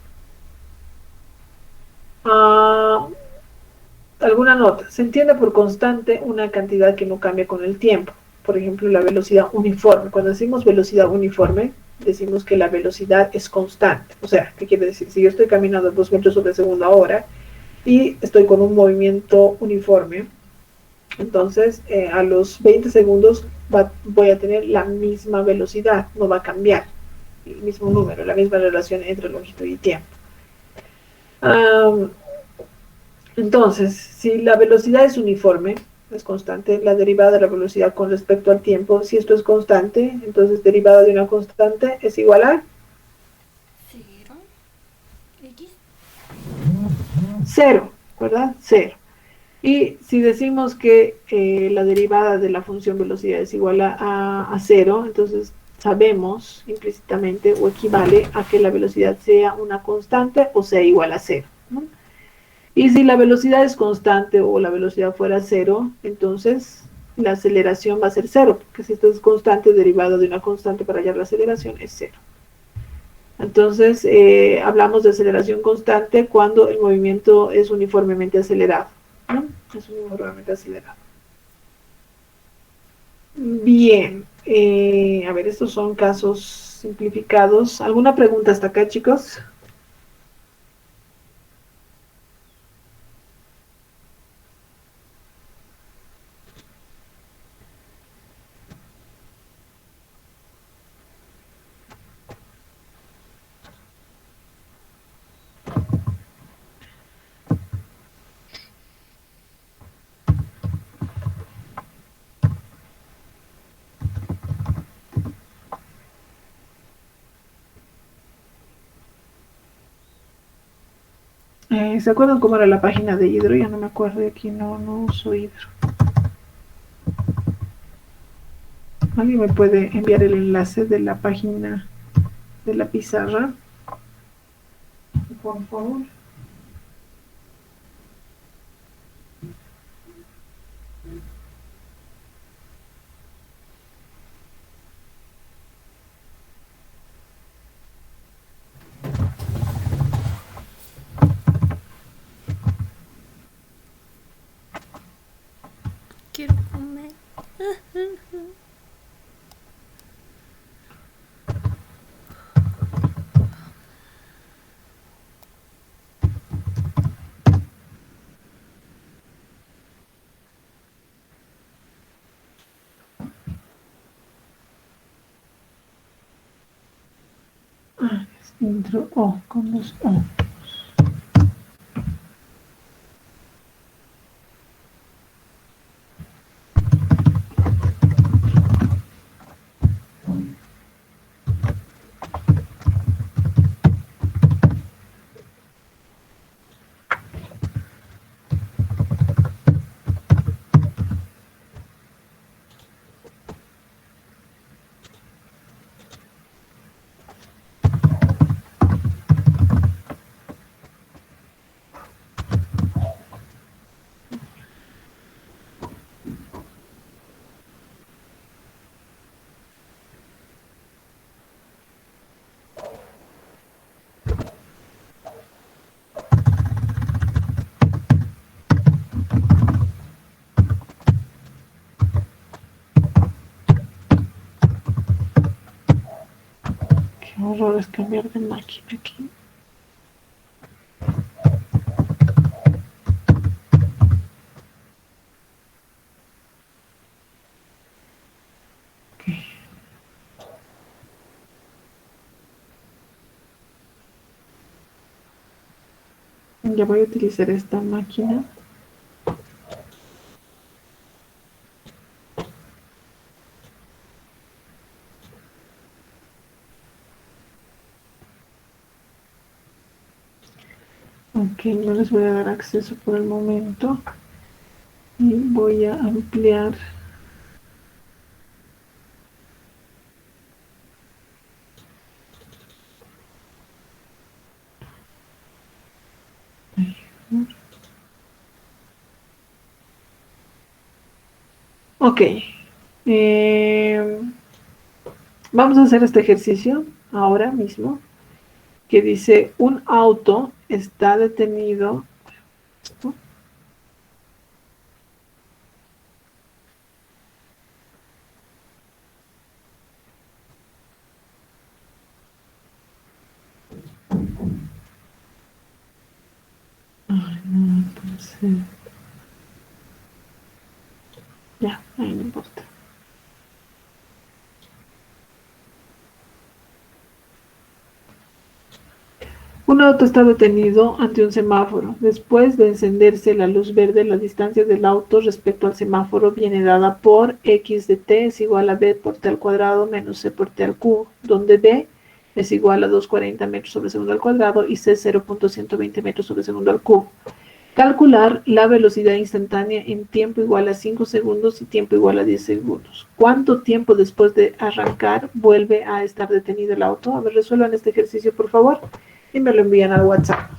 Alguna nota. Se entiende por constante una cantidad que no cambia con el tiempo. Por ejemplo, la velocidad uniforme. Cuando decimos velocidad uniforme, decimos que la velocidad es constante. O sea, ¿qué quiere decir? Si yo estoy caminando a 2 metros sobre segundo ahora y estoy con un movimiento uniforme, entonces a los 20 segundos voy a tener la misma velocidad, no va a cambiar el mismo número, la misma relación entre longitud y tiempo. Entonces, si la velocidad es uniforme, es constante, la derivada de la velocidad con respecto al tiempo, si esto es constante, entonces derivada de una constante es igual a 0, ¿verdad? 0. Y si decimos que la derivada de la función velocidad es igual a 0, entonces sabemos implícitamente o equivale a que la velocidad sea una constante o sea igual a 0, ¿no? Y si la velocidad es constante o la velocidad fuera 0, entonces la aceleración va a ser 0, porque si esto es constante, derivada de una constante para hallar la aceleración es 0. Entonces, hablamos de aceleración constante cuando el movimiento es uniformemente acelerado, ¿no? Es uniformemente acelerado. Bien, a ver, estos son casos simplificados. ¿Alguna pregunta hasta acá, chicos? ¿Se acuerdan cómo era la página de Hidro? Ya no me acuerdo, aquí no uso Hidro. ¿Alguien me puede enviar el enlace de la página de la pizarra? Por favor. Intro O con los O. Qué horror es cambiar de máquina aquí. Ya voy a utilizar esta máquina. Ok, no les voy a dar acceso por el momento. Y voy a ampliar. Ok. Vamos a hacer este ejercicio ahora mismo. Que dice, un auto está detenido. Ay, no, entonces. Ya, ahí no importa. Un auto está detenido ante un semáforo. Después de encenderse la luz verde, la distancia del auto respecto al semáforo viene dada por x de t es igual a b por t al cuadrado menos c por t al cubo, donde b es igual a 240 metros sobre segundo al cuadrado y c 0.120 metros sobre segundo al cubo. Calcular la velocidad instantánea en tiempo igual a 5 segundos y tiempo igual a 10 segundos. ¿Cuánto tiempo después de arrancar vuelve a estar detenido el auto? A ver, resuelvan este ejercicio, por favor, y me lo envían al WhatsApp.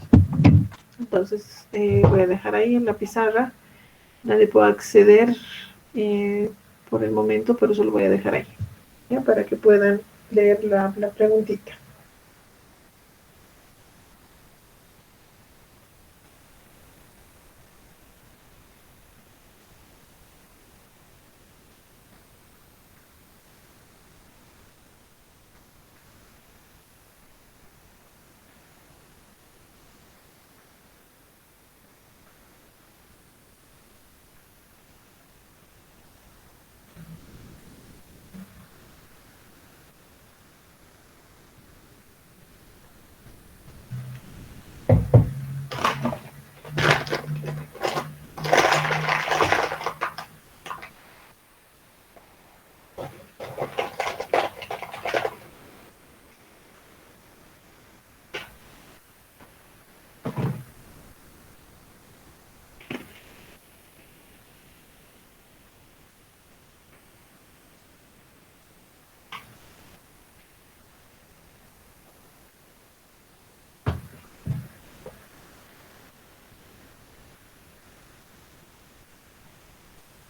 Entonces, voy a dejar ahí en la pizarra. Nadie puede acceder por el momento, pero solo voy a dejar ahí, ¿ya? Para que puedan leer la preguntita.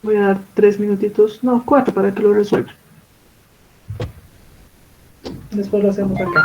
Voy a dar 3 minutitos, no, 4 para que lo resuelvan. Después lo hacemos acá.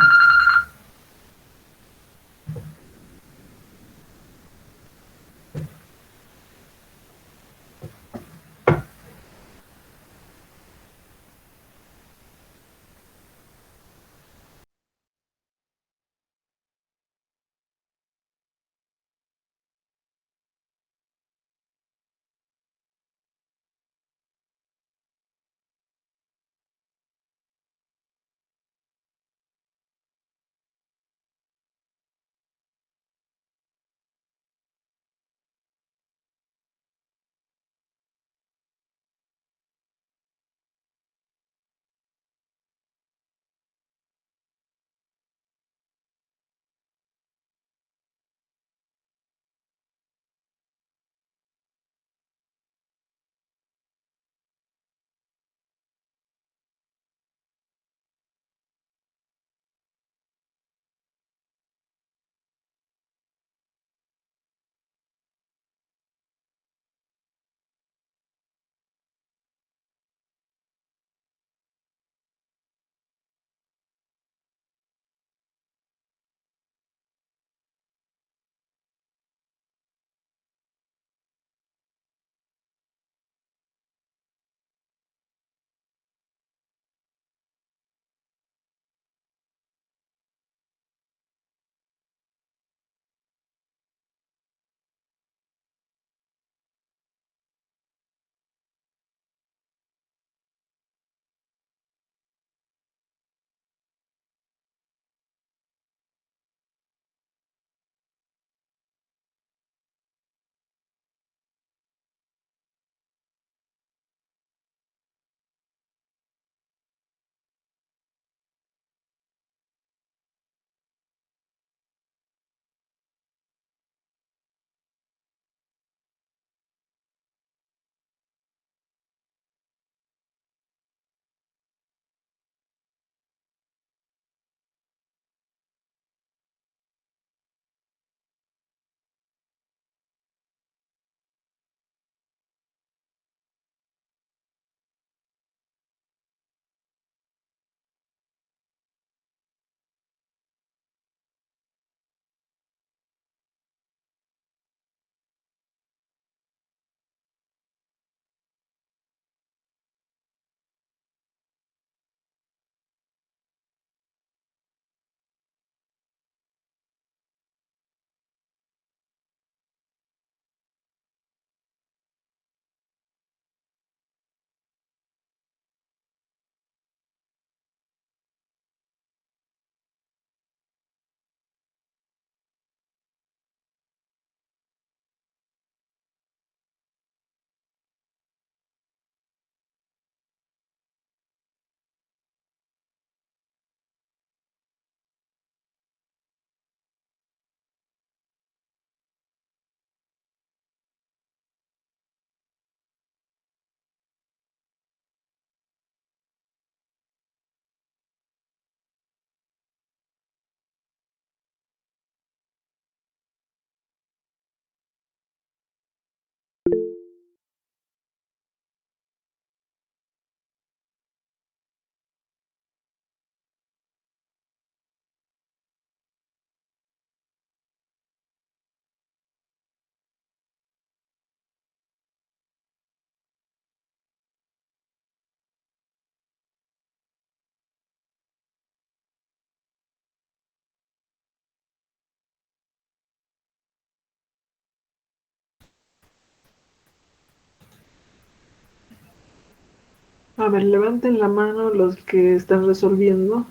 A ver, levanten la mano los que están resolviendo.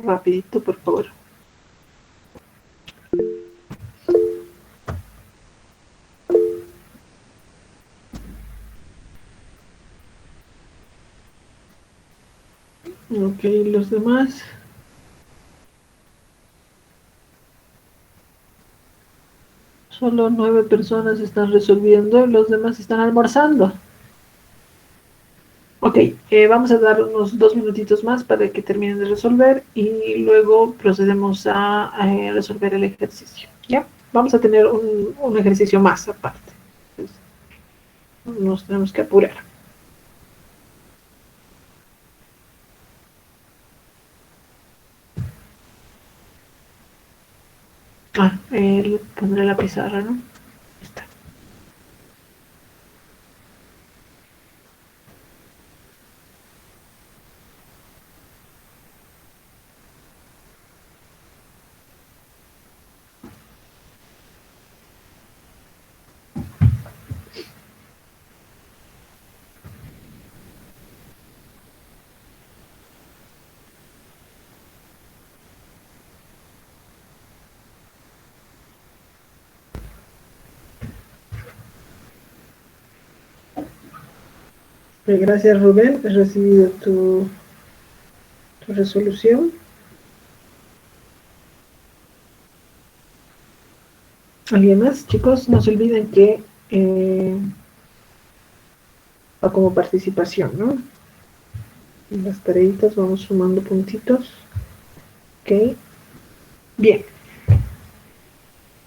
Rapidito, por favor. Ok, los demás. Solo 9 personas están resolviendo, los demás están almorzando. Ok, vamos a dar unos 2 minutitos más para que terminen de resolver y luego procedemos a resolver el ejercicio. ¿Ya? Vamos a tener un ejercicio más aparte. Entonces, nos tenemos que apurar. Pondré la pizarra, ¿no? Está. Gracias, Rubén. He recibido tu resolución. ¿Alguien más? Chicos, no se olviden que va como participación, ¿no? En las tareitas vamos sumando puntitos. Ok. Bien.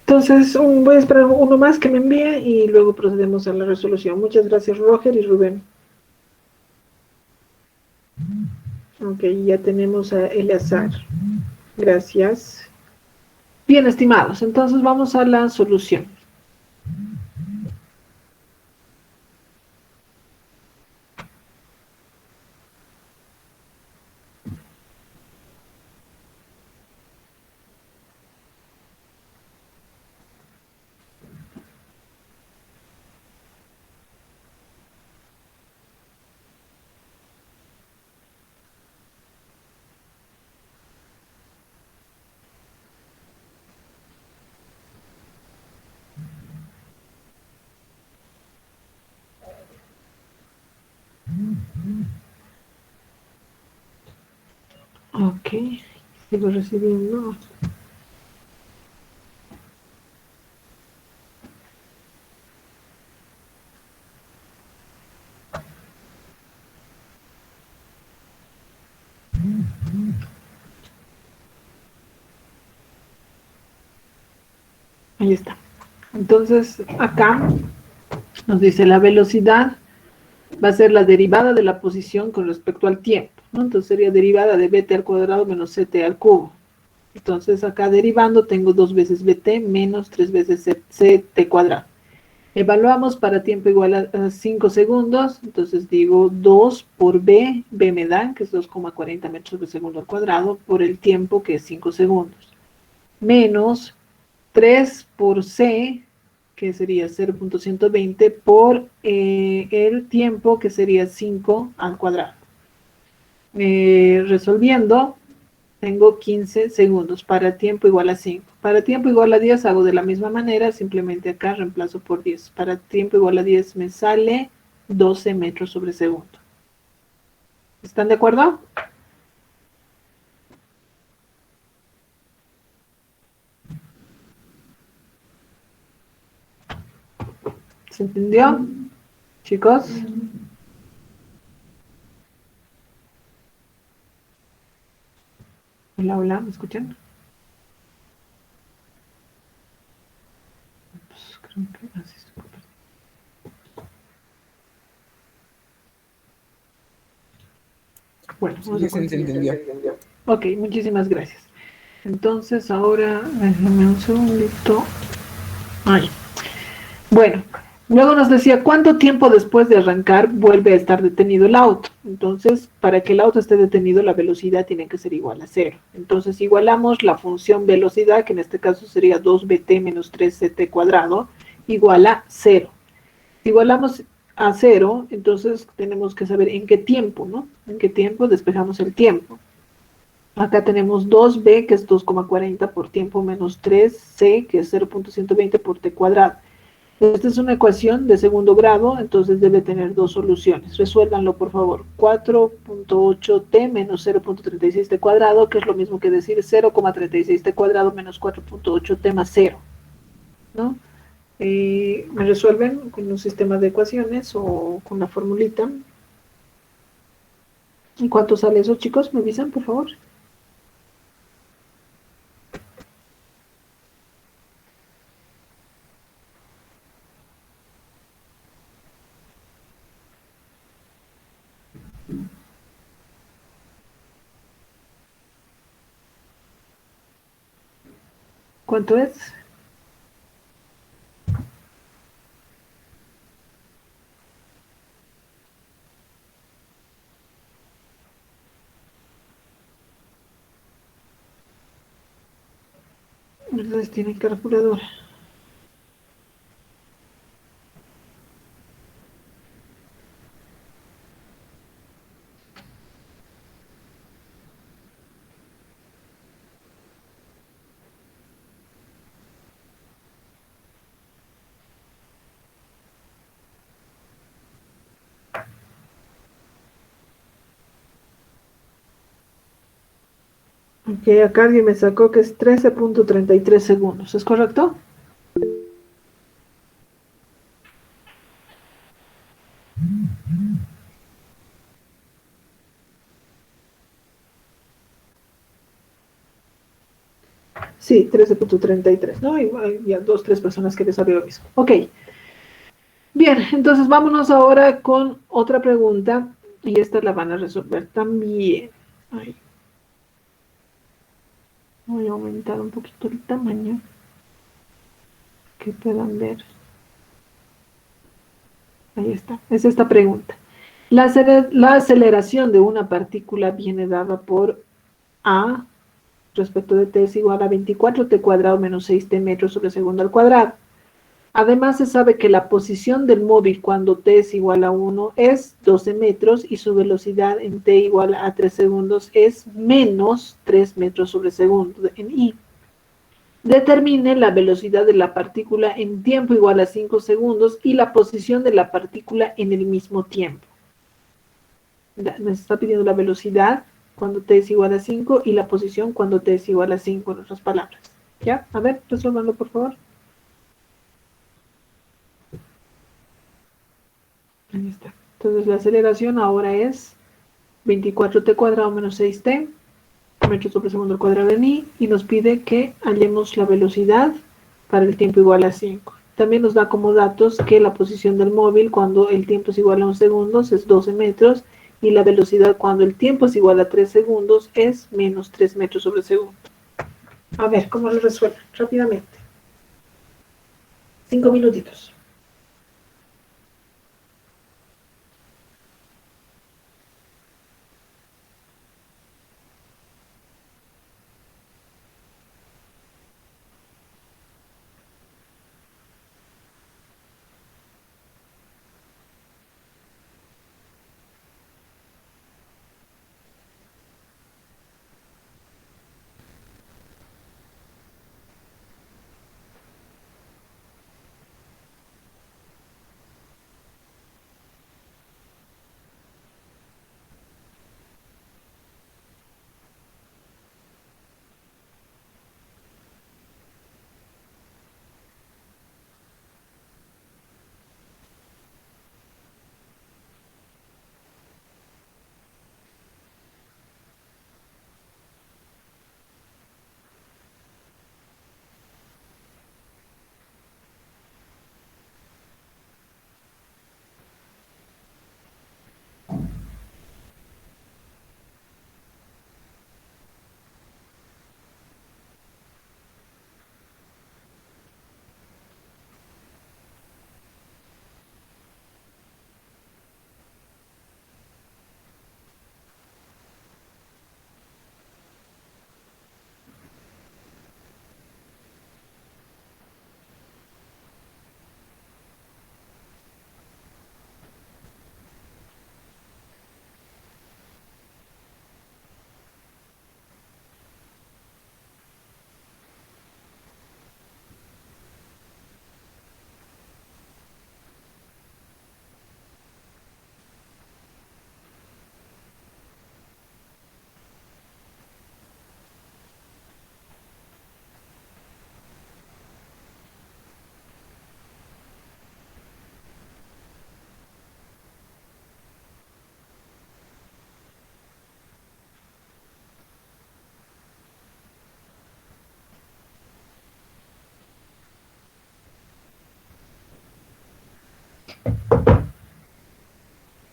Entonces, voy a esperar uno más que me envíe y luego procedemos a la resolución. Muchas gracias, Roger y Rubén. Ok, ya tenemos a Eleazar. Gracias. Bien, estimados, entonces vamos a la solución. Ok, sigo recibiendo. Ahí está. Entonces, acá nos dice la velocidad va a ser la derivada de la posición con respecto al tiempo, ¿no? Entonces sería derivada de bt al cuadrado menos ct al cubo. Entonces acá derivando tengo 2 veces bt menos 3 veces ct cuadrado. Evaluamos para tiempo igual a 5 segundos, entonces digo 2 por b me da, que es 2,40 metros por segundo al cuadrado, por el tiempo que es 5 segundos, menos 3 por c, que sería 0.120, por el tiempo, que sería 5 al cuadrado. Resolviendo, tengo 15 segundos, para tiempo igual a 5. Para tiempo igual a 10 hago de la misma manera, simplemente acá reemplazo por 10. Para tiempo igual a 10 me sale 12 metros sobre segundo. ¿Están de acuerdo? ¿Se entendió, chicos? Hola, hola, ¿me escuchan? Pues creo que así se puede. Vamos a Sí, se entendió. Ok, muchísimas gracias. Entonces ahora, déjenme un segundito. Ahí. Bueno, luego nos decía cuánto tiempo después de arrancar vuelve a estar detenido el auto. Entonces, para que el auto esté detenido, la velocidad tiene que ser igual a cero. Entonces, igualamos la función velocidad, que en este caso sería 2bt menos 3ct cuadrado, igual a cero. Si igualamos a cero, entonces tenemos que saber en qué tiempo, ¿no? En qué tiempo despejamos el tiempo. Acá tenemos 2b, que es 2,40 por tiempo, menos 3c, que es 0,120 por t cuadrado. Esta es una ecuación de segundo grado, entonces debe tener dos soluciones. Resuélvanlo, por favor. 4.8t menos 0.36t cuadrado, que es lo mismo que decir 0,36t cuadrado menos 4.8t más 0, ¿no? ¿Me resuelven con un sistema de ecuaciones o con la formulita? ¿Y cuánto sale eso, chicos? ¿Me avisan, por favor? ¿Cuánto es? Ustedes tienen calculadora. Ok, acá alguien me sacó que es 13.33 segundos, ¿es correcto? Sí, 13.33, ¿no? Y a dos, tres personas que les salió lo mismo. Ok. Bien, entonces vámonos ahora con otra pregunta y esta la van a resolver también. Ay. Voy a aumentar un poquito el tamaño que puedan ver. Ahí está, es esta pregunta. La aceleración de una partícula viene dada por A respecto de t es igual a 24t cuadrado menos 6t metros sobre segundo al cuadrado. Además, se sabe que la posición del móvil cuando t es igual a 1 es 12 metros y su velocidad en t igual a 3 segundos es menos 3 metros sobre segundo en i. Determine la velocidad de la partícula en tiempo igual a 5 segundos y la posición de la partícula en el mismo tiempo. Me está pidiendo la velocidad cuando t es igual a 5 y la posición cuando t es igual a 5, en otras palabras. ¿Ya? A ver, resuélvanlo, por favor. Ahí está. Entonces la aceleración ahora es 24t cuadrado menos 6t metros sobre segundo al cuadrado en i y nos pide que hallemos la velocidad para el tiempo igual a 5. También nos da como datos que la posición del móvil cuando el tiempo es igual a 1 segundo es 12 metros y la velocidad cuando el tiempo es igual a 3 segundos es menos 3 metros sobre segundo. A ver, ¿cómo lo resuelven? Rápidamente. 5 minutitos.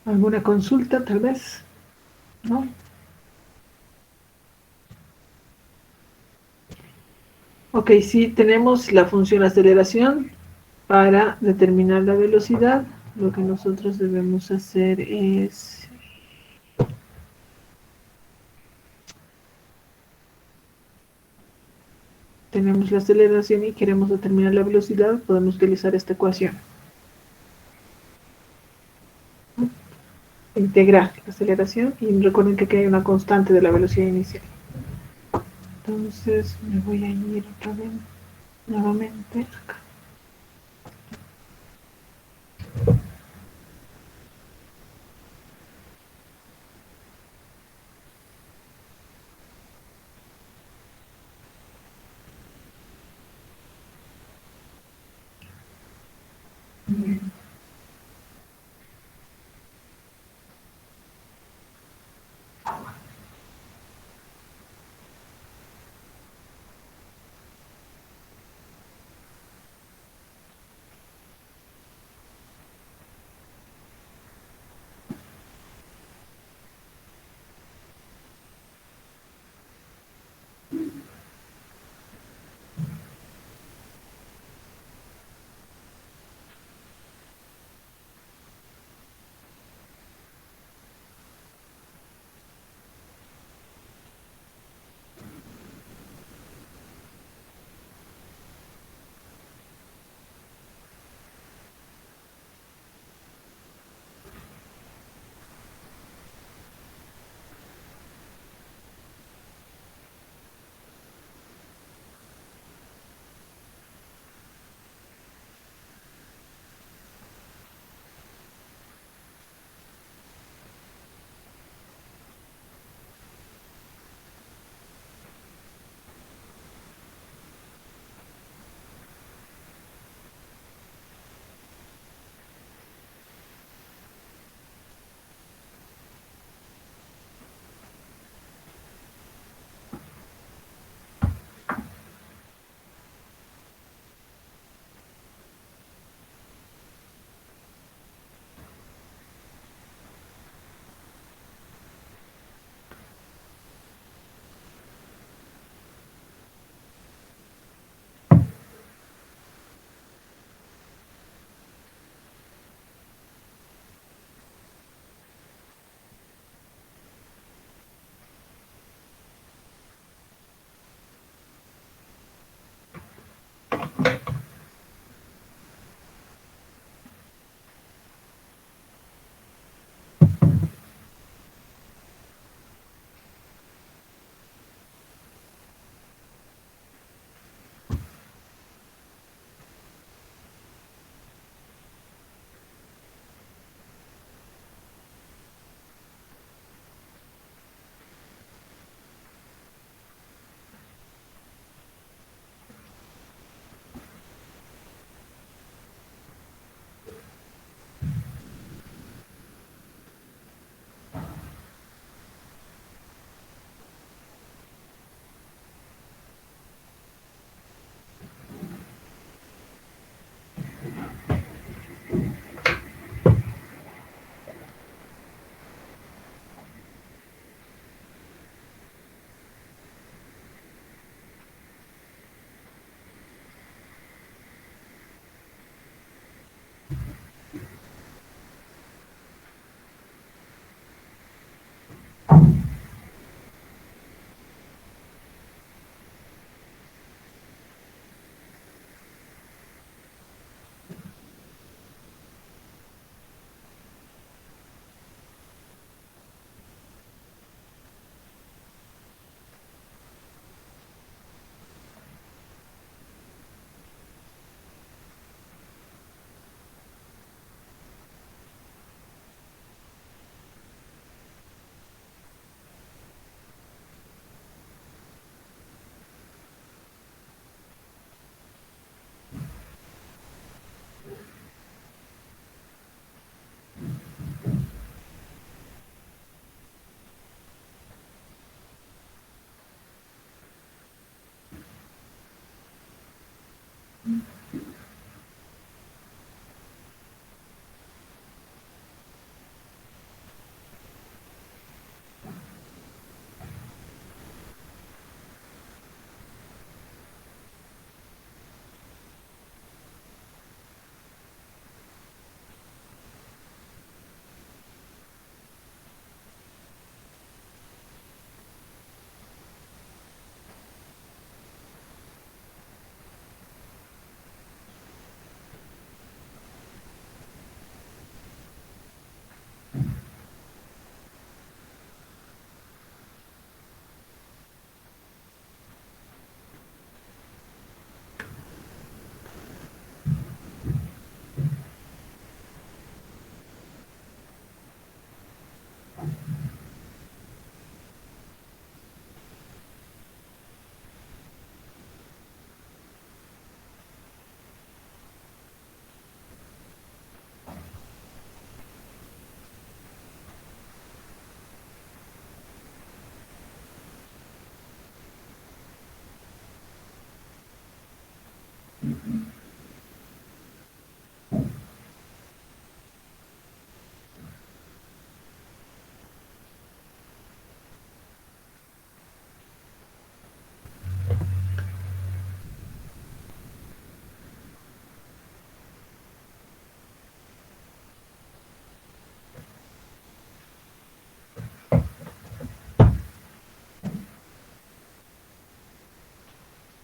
¿Alguna consulta, tal vez? ¿No? Ok, sí, tenemos la función aceleración para determinar la velocidad. Lo que nosotros debemos hacer es... Tenemos la aceleración y queremos determinar la velocidad, podemos utilizar esta ecuación. Integrar la aceleración y recuerden que aquí hay una constante de la velocidad inicial. Entonces me voy a ir otra vez, nuevamente acá. Bien.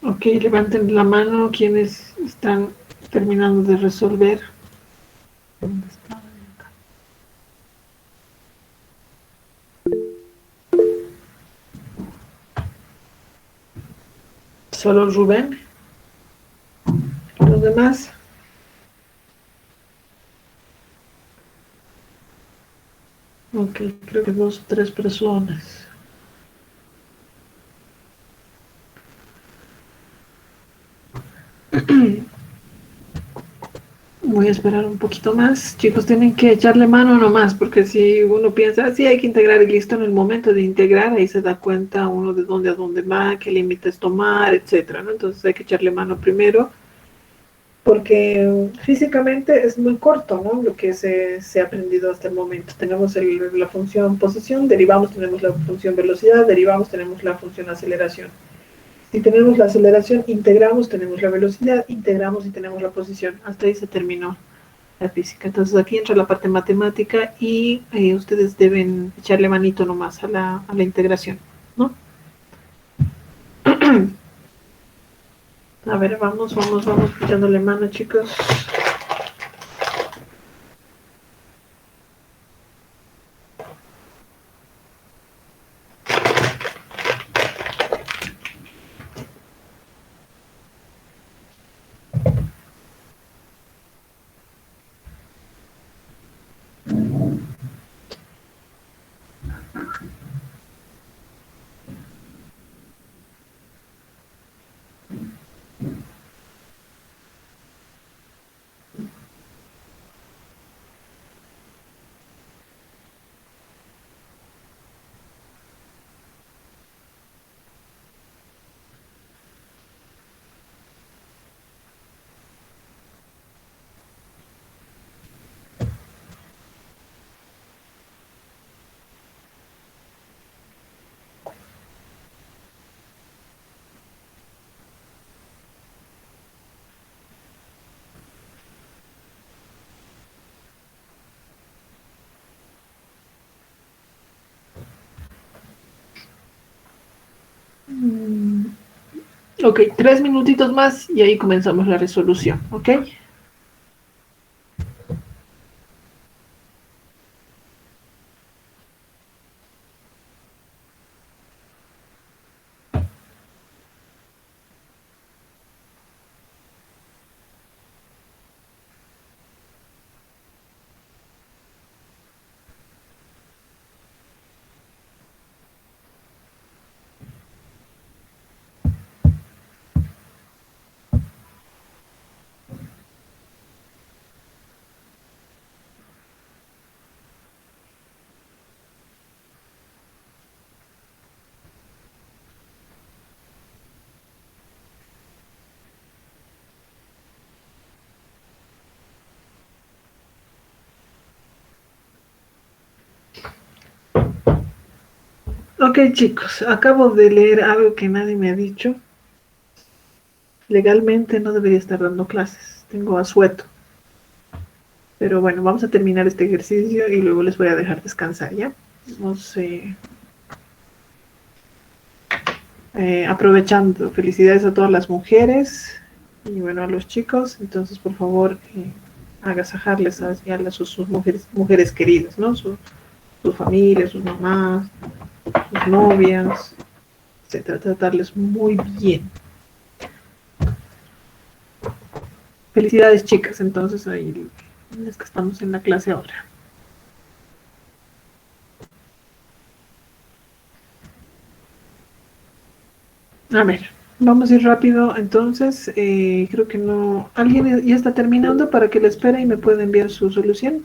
Ok, levanten la mano quienes están terminando de resolver. ¿Dónde está? Solo Rubén. Los demás. Ok, creo que 2 o 3 personas. Voy a esperar un poquito más. Chicos, tienen que echarle mano nomás, porque si uno piensa, sí, hay que integrar y listo, en el momento de integrar, ahí se da cuenta uno de dónde a dónde va, qué límites tomar, etcétera, ¿no? Entonces hay que echarle mano primero, porque físicamente es muy corto, ¿no? Lo que se ha aprendido hasta el momento. Tenemos la función posición, derivamos, tenemos la función velocidad, derivamos, tenemos la función aceleración. Si tenemos la aceleración, integramos, tenemos la velocidad, integramos y tenemos la posición. Hasta ahí se terminó la física. Entonces aquí entra la parte matemática y ustedes deben echarle manito nomás a la integración, ¿no? A ver, vamos echándole mano, chicos. Ok, 3 minutitos más y ahí comenzamos la resolución, ¿ok? Ok, chicos, acabo de leer algo que nadie me ha dicho. Legalmente no debería estar dando clases, tengo asueto. Pero bueno, vamos a terminar este ejercicio y luego les voy a dejar descansar, ¿ya? Vamos aprovechando. Felicidades a todas las mujeres y bueno, a los chicos. Entonces, por favor, agasajarles a sus mujeres queridas, ¿no? Sus familias, sus mamás, sus novias, etcétera. Tratarles muy bien. Felicidades, chicas. Entonces, ahí es que estamos en la clase ahora. A ver, vamos a ir rápido. Entonces, creo que no. ¿Alguien ya está terminando para que le espere y me pueda enviar su solución?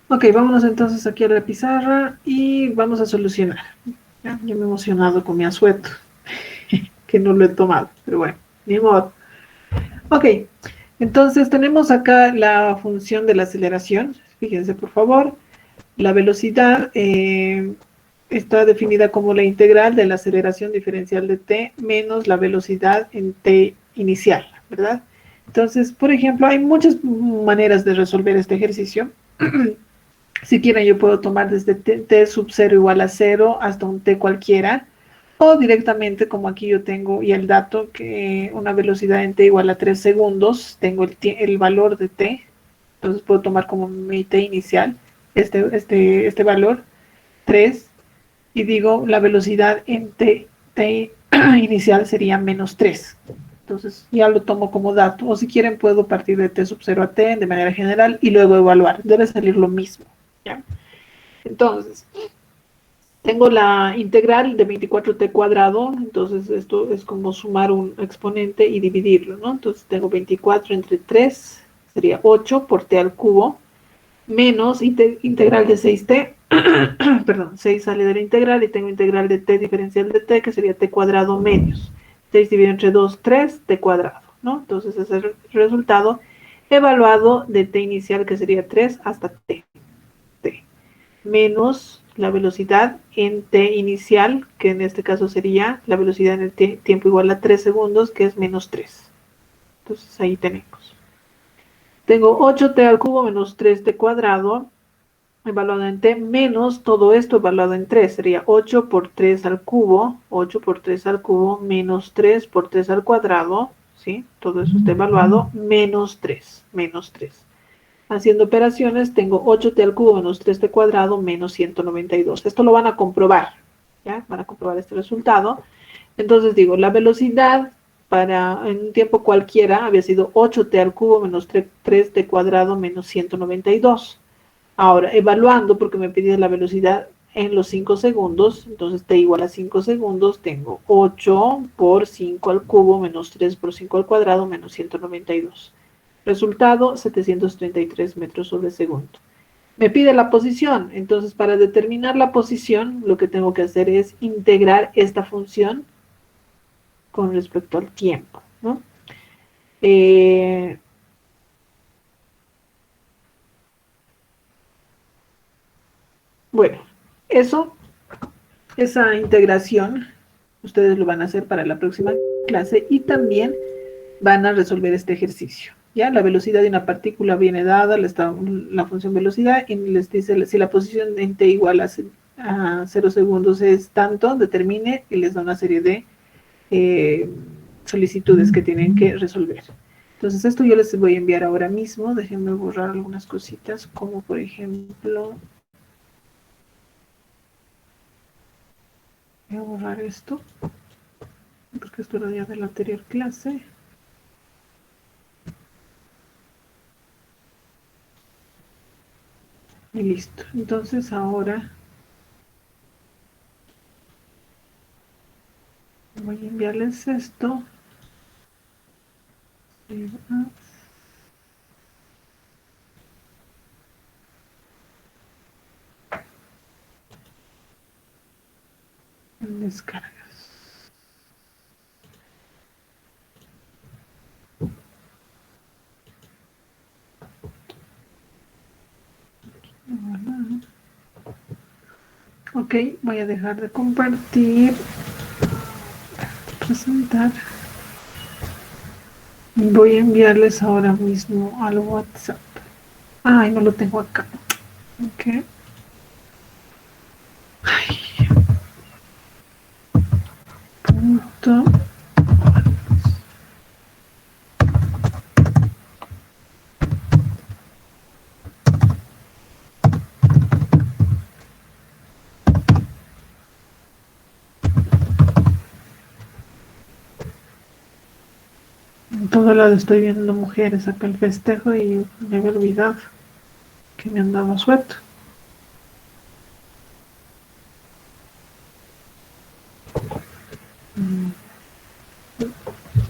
Ok, vámonos entonces aquí a la pizarra y vamos a solucionar. ¿Ya? Yo me he emocionado con mi asueto, que no lo he tomado, pero bueno, ni modo. Ok, entonces tenemos acá la función de la aceleración. Fíjense, por favor. La velocidad está definida como la integral de la aceleración diferencial de t menos la velocidad en t inicial, ¿verdad? Entonces, por ejemplo, hay muchas maneras de resolver este ejercicio. Si quieren, yo puedo tomar desde t sub 0 igual a 0 hasta un t cualquiera, o directamente, como aquí yo tengo y el dato, que una velocidad en t igual a 3 segundos, tengo el valor de t, entonces puedo tomar como mi t inicial, este valor, 3, y digo la velocidad en t inicial sería menos 3. Entonces ya lo tomo como dato, o si quieren puedo partir de t sub 0 a t de manera general y luego evaluar, debe salir lo mismo, ¿ya? Entonces, tengo la integral de 24t cuadrado, entonces esto es como sumar un exponente y dividirlo, ¿no? Entonces tengo 24 entre 3, sería 8 por t al cubo, menos integral de 6t, perdón, 6 sale de la integral y tengo integral de t diferencial de t, que sería t cuadrado menos. 6 dividido entre 2, 3, t cuadrado, ¿no? Entonces ese es el resultado evaluado de t inicial, que sería 3 hasta t, menos la velocidad en t inicial, que en este caso sería la velocidad en el tiempo igual a 3 segundos, que es menos 3. Entonces ahí tenemos. Tengo 8t al cubo menos 3t cuadrado, evaluado en t, menos todo esto evaluado en 3. Sería 8 por 3 al cubo, 8 por 3 al cubo, menos 3 por 3 al cuadrado, ¿sí? Todo eso está evaluado, menos 3, menos 3. Haciendo operaciones, tengo 8t al cubo menos 3t cuadrado menos 192. Esto lo van a comprobar, ¿ya? Van a comprobar este resultado. Entonces digo, la velocidad en un tiempo cualquiera había sido 8t al cubo menos 3t cuadrado menos 192. Ahora, evaluando, porque me pide la velocidad en los 5 segundos, entonces t igual a 5 segundos, tengo 8 por 5 al cubo menos 3 por 5 al cuadrado menos 192. Resultado, 733 metros sobre segundo. Me pide la posición, entonces para determinar la posición, lo que tengo que hacer es integrar esta función con respecto al tiempo, ¿no? Bueno, esa integración, ustedes lo van a hacer para la próxima clase y también van a resolver este ejercicio. ¿Ya? La velocidad de una partícula viene dada, la función velocidad, y les dice si la posición en t igual a 0 segundos es tanto, determine y les da una serie de solicitudes que tienen que resolver. Entonces esto yo les voy a enviar ahora mismo. Déjenme borrar algunas cositas, como por ejemplo, voy a borrar esto, porque esto era ya de la anterior clase. Y listo. Entonces ahora voy a enviarles esto. En descargas. Ok, voy a dejar de compartir, presentar. Voy a enviarles ahora mismo al WhatsApp. Ay, no lo tengo acá. Ok. Ay. Punto. En todo lado estoy viendo mujeres acá el festejo y me había olvidado que me andaba suelto.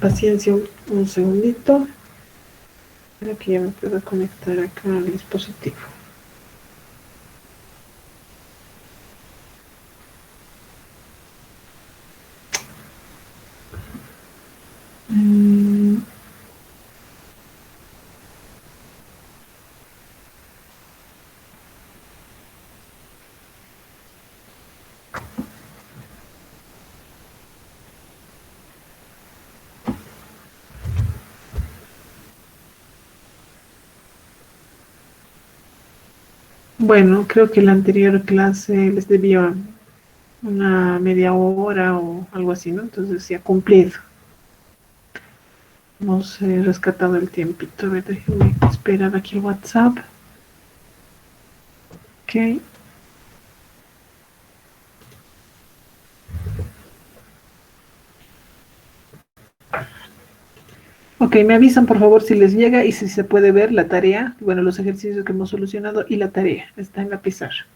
Paciencia un segundito para que ya me pueda conectar acá al dispositivo. Bueno, creo que la anterior clase les debió una media hora o algo así, ¿no? Entonces se ha cumplido. Hemos rescatado el tiempito. A ver, déjenme esperar aquí el WhatsApp. Ok. Ok, me avisan por favor si les llega y si se puede ver la tarea, bueno, los ejercicios que hemos solucionado y la tarea, está en la pizarra.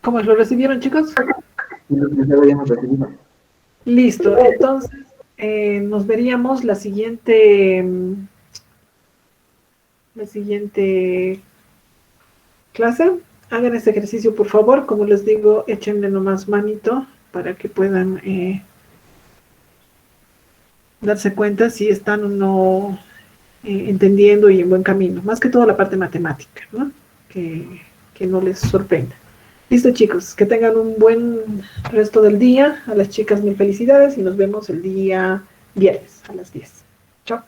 ¿Cómo lo recibieron, chicos? Listo, entonces nos veríamos la siguiente clase. Hagan este ejercicio, por favor. Como les digo, échenle nomás manito para que puedan darse cuenta si están o no entendiendo y en buen camino. Más que todo la parte matemática, ¿no? Que no les sorprenda. Listo, chicos, que tengan un buen resto del día. A las chicas, mil felicidades y nos vemos el día viernes a las 10. Chao.